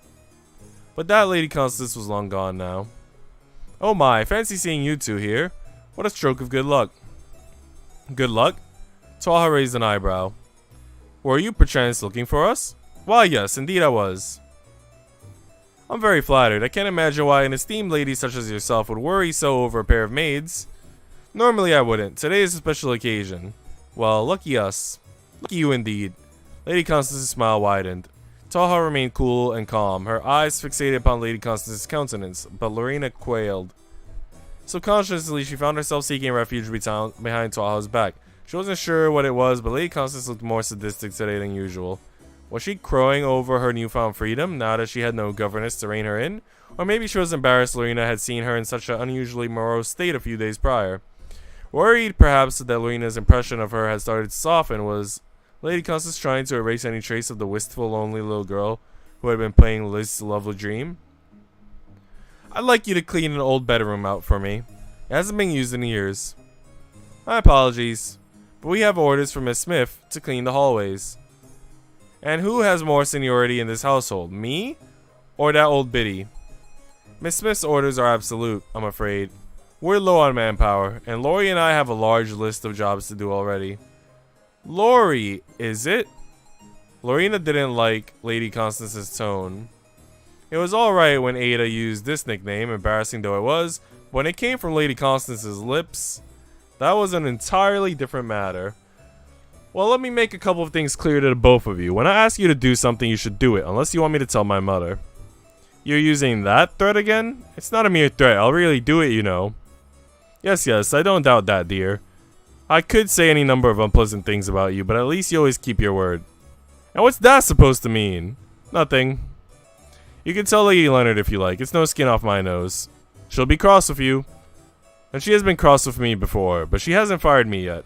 But that Lady Constance was long gone now. Oh my, fancy seeing you two here. What a stroke of good luck. Good luck? Taha raised an eyebrow. Were you perchance looking for us? Why yes, indeed I was. I'm very flattered. I can't imagine why an esteemed lady such as yourself would worry so over a pair of maids. Normally I wouldn't. Today is a special occasion. Well, lucky us. Lucky you indeed. Lady Constance's smile widened. Taha remained cool and calm, her eyes fixated upon Lady Constance's countenance, but Lorena quailed. Subconsciously, she found herself seeking refuge behind Taha's back. She wasn't sure what it was, but Lady Constance looked more sadistic today than usual. Was she crowing over her newfound freedom, now that she had no governess to rein her in? Or maybe she was embarrassed Lorena had seen her in such an unusually morose state a few days prior. Worried, perhaps, that Lorena's impression of her had started to soften, was Lady Constance trying to erase any trace of the wistful, lonely little girl who had been playing Liz's lovely dream? I'd like you to clean an old bedroom out for me. It hasn't been used in years. My apologies, but we have orders from Miss Smith to clean the hallways. And who has more seniority in this household, me or that old biddy? Miss Smith's orders are absolute, I'm afraid. We're low on manpower, and Lori and I have a large list of jobs to do already. Lori, is it? Lorena didn't like Lady Constance's tone. It was alright when Ada used this nickname, embarrassing though it was, but when it came from Lady Constance's lips, that was an entirely different matter. Well, let me make a couple of things clear to the both of you. When I ask you to do something, you should do it, unless you want me to tell my mother. You're using that threat again? It's not a mere threat, I'll really do it, you know. Yes, I don't doubt that, dear. I could say any number of unpleasant things about you, but at least you always keep your word. And what's that supposed to mean? Nothing. You can tell Lady Leonard if you like, it's no skin off my nose. She'll be cross with you. And she has been cross with me before, but she hasn't fired me yet.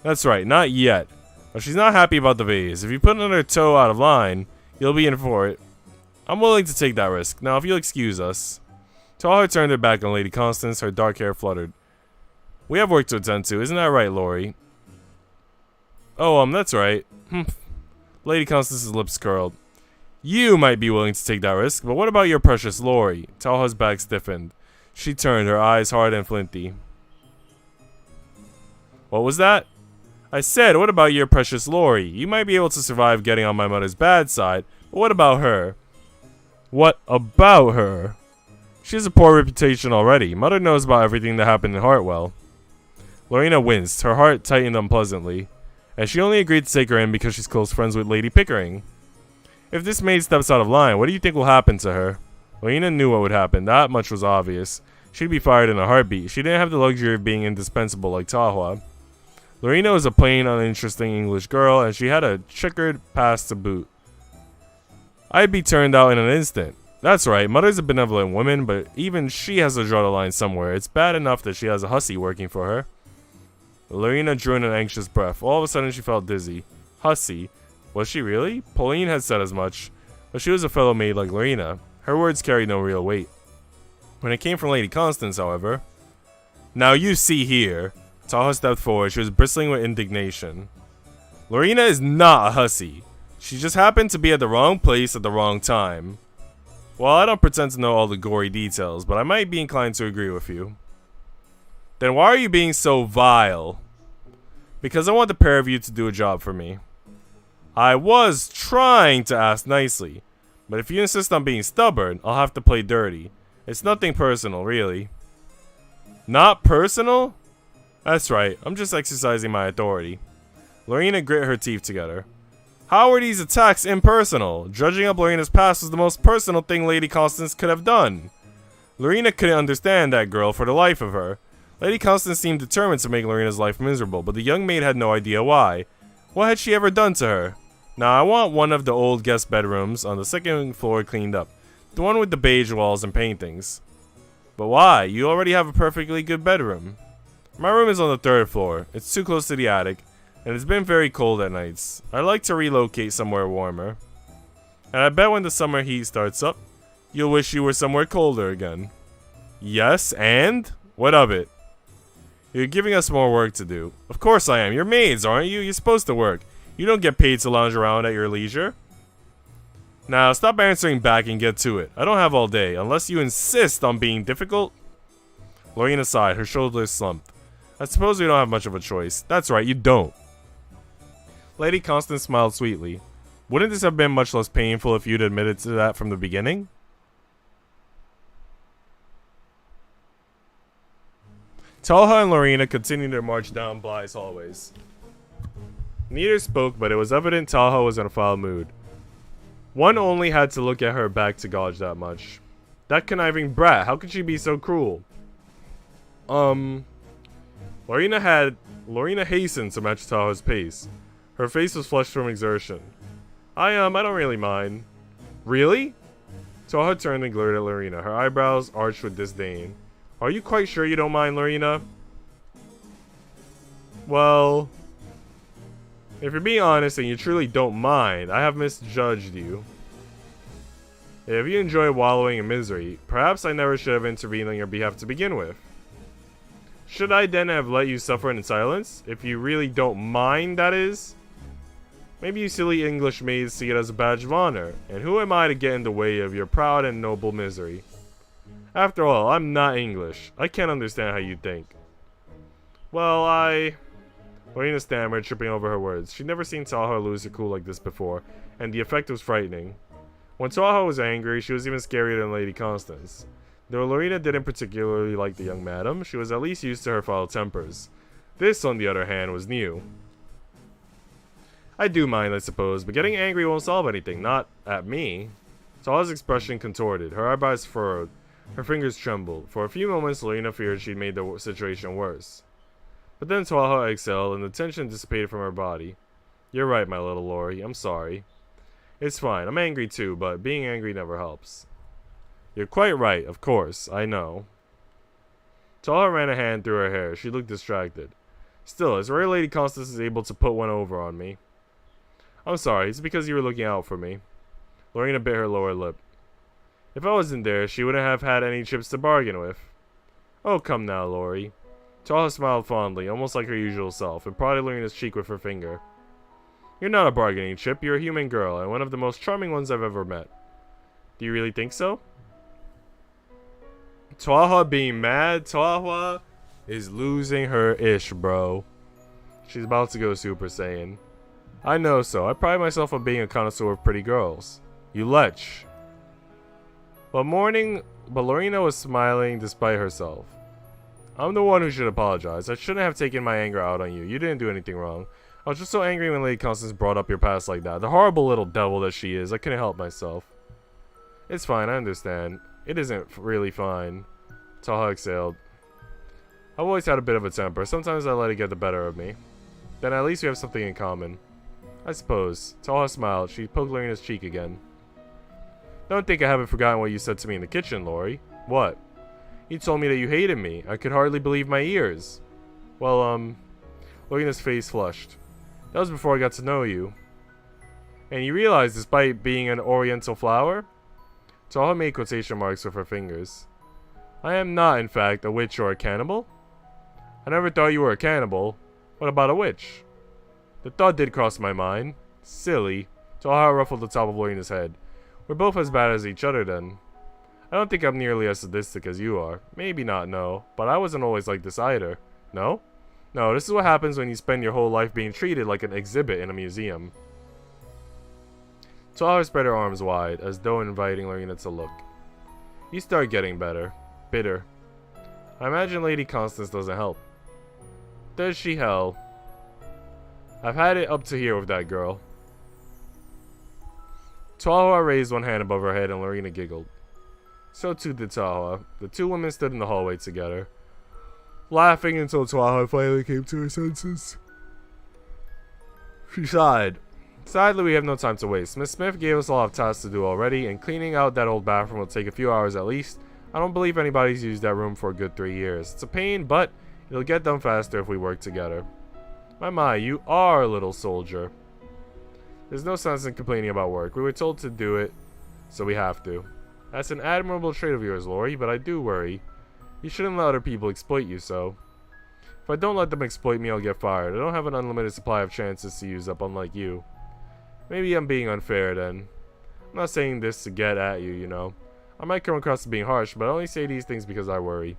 That's right, not yet. But she's not happy about the vase. If you put another toe out of line, you'll be in for it. I'm willing to take that risk. Now, if you'll excuse us. Taha turned her back on Lady Constance, her dark hair fluttered. We have work to attend to, isn't that right, Lori? Oh, that's right. Lady Constance's lips curled. You might be willing to take that risk, but what about your precious Lori? Taha's back stiffened. She turned, her eyes hard and flinty. What was that? I said, what about your precious Lori? You might be able to survive getting on my mother's bad side, but what about her? What about her? She has a poor reputation already. Mother knows about everything that happened in Hartwell. Lorena winced, her heart tightened unpleasantly, and she only agreed to take her in because she's close friends with Lady Pickering. If this maid steps out of line, what do you think will happen to her? Lorena knew what would happen, that much was obvious. She'd be fired in a heartbeat. She didn't have the luxury of being indispensable like Taha. Lorena was a plain, uninteresting English girl, and she had a checkered past to boot. I'd be turned out in an instant. That's right, Mother's a benevolent woman, but even she has to draw the line somewhere. It's bad enough that she has a hussy working for her. Lorena drew in an anxious breath. All of a sudden she felt dizzy. Hussy? Was she really? Pauline had said as much. But she was a fellow maid like Lorena. Her words carried no real weight. When it came from Lady Constance, however... Now you see here. Taha stepped forward. She was bristling with indignation. Lorena is not a hussy. She just happened to be at the wrong place at the wrong time. Well, I don't pretend to know all the gory details, but I might be inclined to agree with you. Then why are you being so vile? Because I want the pair of you to do a job for me. I was trying to ask nicely, but if you insist on being stubborn, I'll have to play dirty. It's nothing personal, really. Not personal? That's right, I'm just exercising my authority. Lorena grit her teeth together. How are these attacks impersonal? Judging up Lorena's past was the most personal thing Lady Constance could have done. Lorena couldn't understand that girl for the life of her. Lady Constance seemed determined to make Lorena's life miserable, but the young maid had no idea why. What had she ever done to her? Now, I want one of the old guest bedrooms on the second floor cleaned up. The one with the beige walls and paintings. But why? You already have a perfectly good bedroom. My room is on the third floor. It's too close to the attic, and it's been very cold at nights. I'd like to relocate somewhere warmer. And I bet when the summer heat starts up, you'll wish you were somewhere colder again. Yes, and? What of it? You're giving us more work to do. Of course I am. You're maids, aren't you? You're supposed to work. You don't get paid to lounge around at your leisure. Now, stop answering back and get to it. I don't have all day, unless you insist on being difficult. Lorena sighed, her shoulders slumped. I suppose we don't have much of a choice. That's right, you don't. Lady Constance smiled sweetly. Wouldn't this have been much less painful if you'd admitted to that from the beginning? Talha and Lorena continued their march down Bly's hallways. Neither spoke, but it was evident Talha was in a foul mood. One only had to look at her back to gauge that much. That conniving brat, how could she be so cruel? Lorena hastened to match Talha's pace. Her face was flushed from exertion. I don't really mind. Really? Talha turned and glared at Lorena, her eyebrows arched with disdain. Are you quite sure you don't mind, Lorena? Well... If you're being honest and you truly don't mind, I have misjudged you. If you enjoy wallowing in misery, perhaps I never should have intervened on your behalf to begin with. Should I then have let you suffer in silence? If you really don't mind, that is? Maybe you silly English maids see it as a badge of honor, and who am I to get in the way of your proud and noble misery? After all, I'm not English. I can't understand how you think. Well, Lorena stammered, tripping over her words. She'd never seen Talha lose her cool like this before, and the effect was frightening. When Talha was angry, she was even scarier than Lady Constance. Though Lorena didn't particularly like the young madam, she was at least used to her foul tempers. This, on the other hand, was new. I do mind, I suppose, but getting angry won't solve anything, not at me. Talha's expression contorted, her eyebrows furrowed, her fingers trembled. For a few moments, Lorena feared she'd made the situation worse. But then Talha exhaled, and the tension dissipated from her body. You're right, my little Lori. I'm sorry. It's fine. I'm angry too, but being angry never helps. You're quite right, of course. I know. Talha ran a hand through her hair. She looked distracted. Still, it's rare Lady Constance is able to put one over on me. I'm sorry. It's because you were looking out for me. Lorena bit her lower lip. If I wasn't there, she wouldn't have had any chips to bargain with. Oh, come now, Lori. Talha smiled fondly, almost like her usual self, and prodded Lorena's cheek with her finger. You're not a bargaining chip, you're a human girl, and one of the most charming ones I've ever met. Do you really think so? Talha being mad? Talha is losing her ish, bro. She's about to go Super Saiyan. I know so. I pride myself on being a connoisseur of pretty girls. You lech. But Lorena was smiling despite herself. I'm the one who should apologize. I shouldn't have taken my anger out on you. You didn't do anything wrong. I was just so angry when Lady Constance brought up your past like that. The horrible little devil that she is. I couldn't help myself. It's fine, I understand. It isn't really fine. Talha exhaled. I've always had a bit of a temper. Sometimes I let it get the better of me. Then at least we have something in common. I suppose. Talha smiled. She poked Lorena's cheek again. Don't think I haven't forgotten what you said to me in the kitchen, Lori. What? You told me that you hated me. I could hardly believe my ears. Well, Lorina's face flushed. That was before I got to know you. And you realize, despite being an oriental flower? Taha made quotation marks with her fingers. I am not, in fact, a witch or a cannibal. I never thought you were a cannibal. What about a witch? The thought did cross my mind. Silly. Taha ruffled the top of Lorina's head. We're both as bad as each other then. I don't think I'm nearly as sadistic as you are. Maybe not, no. But I wasn't always like this either. No? No, this is what happens when you spend your whole life being treated like an exhibit in a museum. Taha spread her arms wide, as though inviting Lorina to look. You start getting better. Bitter. I imagine Lady Constance doesn't help. Does she hell? I've had it up to here with that girl. Taha raised one hand above her head and Lorina giggled. So too did Taha. The two women stood in the hallway together, laughing until Taha finally came to her senses. She sighed. Sadly, we have no time to waste. Miss Smith gave us a lot of tasks to do already, and cleaning out that old bathroom will take a few hours at least. I don't believe anybody's used that room for a good 3 years. It's a pain, but it'll get done faster if we work together. My, you are a little soldier. There's no sense in complaining about work. We were told to do it, so we have to. That's an admirable trait of yours, Lori, but I do worry. You shouldn't let other people exploit you so. If I don't let them exploit me, I'll get fired. I don't have an unlimited supply of chances to use up, unlike you. Maybe I'm being unfair then. I'm not saying this to get at you, you know. I might come across as being harsh, but I only say these things because I worry.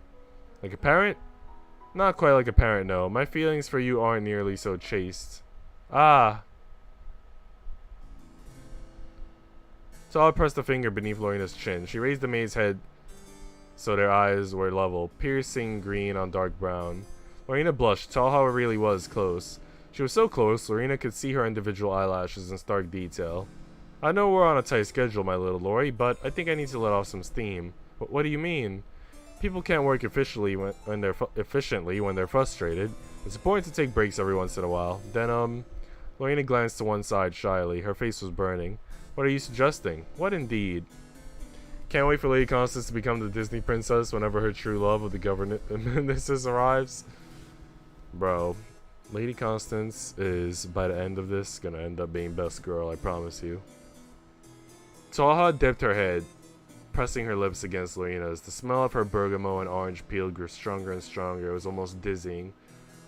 Like a parent? Not quite like a parent, no. My feelings for you aren't nearly so chaste. Ah. Taha pressed a finger beneath Lorina's chin. She raised the maid's head so their eyes were level, piercing green on dark brown. Lorina blushed. Taha really was close. She was so close, Lorina could see her individual eyelashes in stark detail. I know we're on a tight schedule, my little Lori, but I think I need to let off some steam. What do you mean? People can't work efficiently when they're frustrated. It's important to take breaks every once in a while. Then, Lorina glanced to one side shyly. Her face was burning. What are you suggesting? What indeed? Can't wait for Lady Constance to become the Disney princess whenever her true love of the governess arrives. Bro, Lady Constance is, by the end of this, gonna end up being best girl, I promise you. Taha dipped her head, pressing her lips against Lorina's. The smell of her bergamot and orange peel grew stronger and stronger. It was almost dizzying.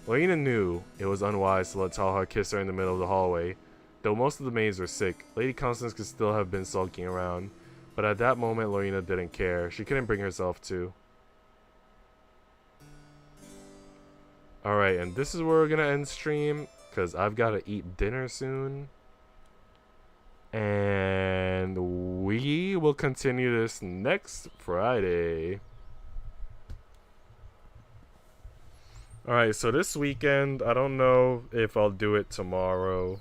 Lorina knew it was unwise to let Taha kiss her in the middle of the hallway. Though most of the maids were sick, Lady Constance could still have been sulking around. But at that moment, Lorina didn't care. She couldn't bring herself to. Alright, and this is where we're gonna end stream, because I've got to eat dinner soon. And we will continue this next Friday. Alright, so this weekend, I don't know if I'll do it tomorrow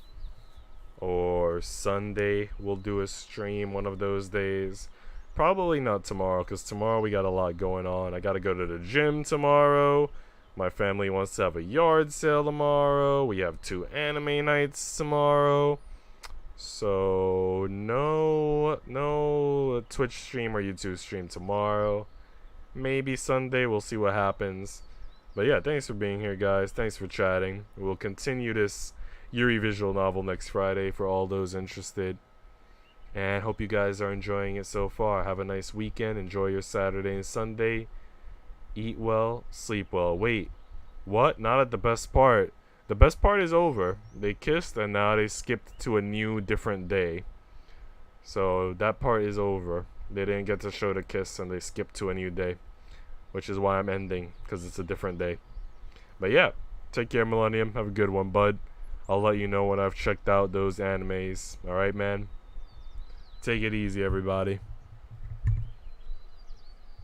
or Sunday. We'll do a stream one of those days. Probably not tomorrow, because tomorrow we got a lot going on. I got to go to the gym tomorrow. My family wants to have a yard sale tomorrow. We have 2 anime nights tomorrow. So, no Twitch stream or YouTube stream tomorrow. Maybe Sunday. We'll see what happens. But yeah, thanks for being here, guys. Thanks for chatting. We'll continue this Yuri visual novel next Friday for all those interested. And hope you guys are enjoying it so far. Have a nice weekend. Enjoy your Saturday and Sunday. Eat well, sleep well. Wait, what? Not at the best part. The best part is over. They kissed and now they skipped to a new, different day. So that part is over. They didn't get to show the kiss and they skipped to a new day. Which is why I'm ending, because it's a different day. But yeah, take care, Millennium. Have a good one, bud. I'll let you know when I've checked out those animes. Alright, man? Take it easy, everybody.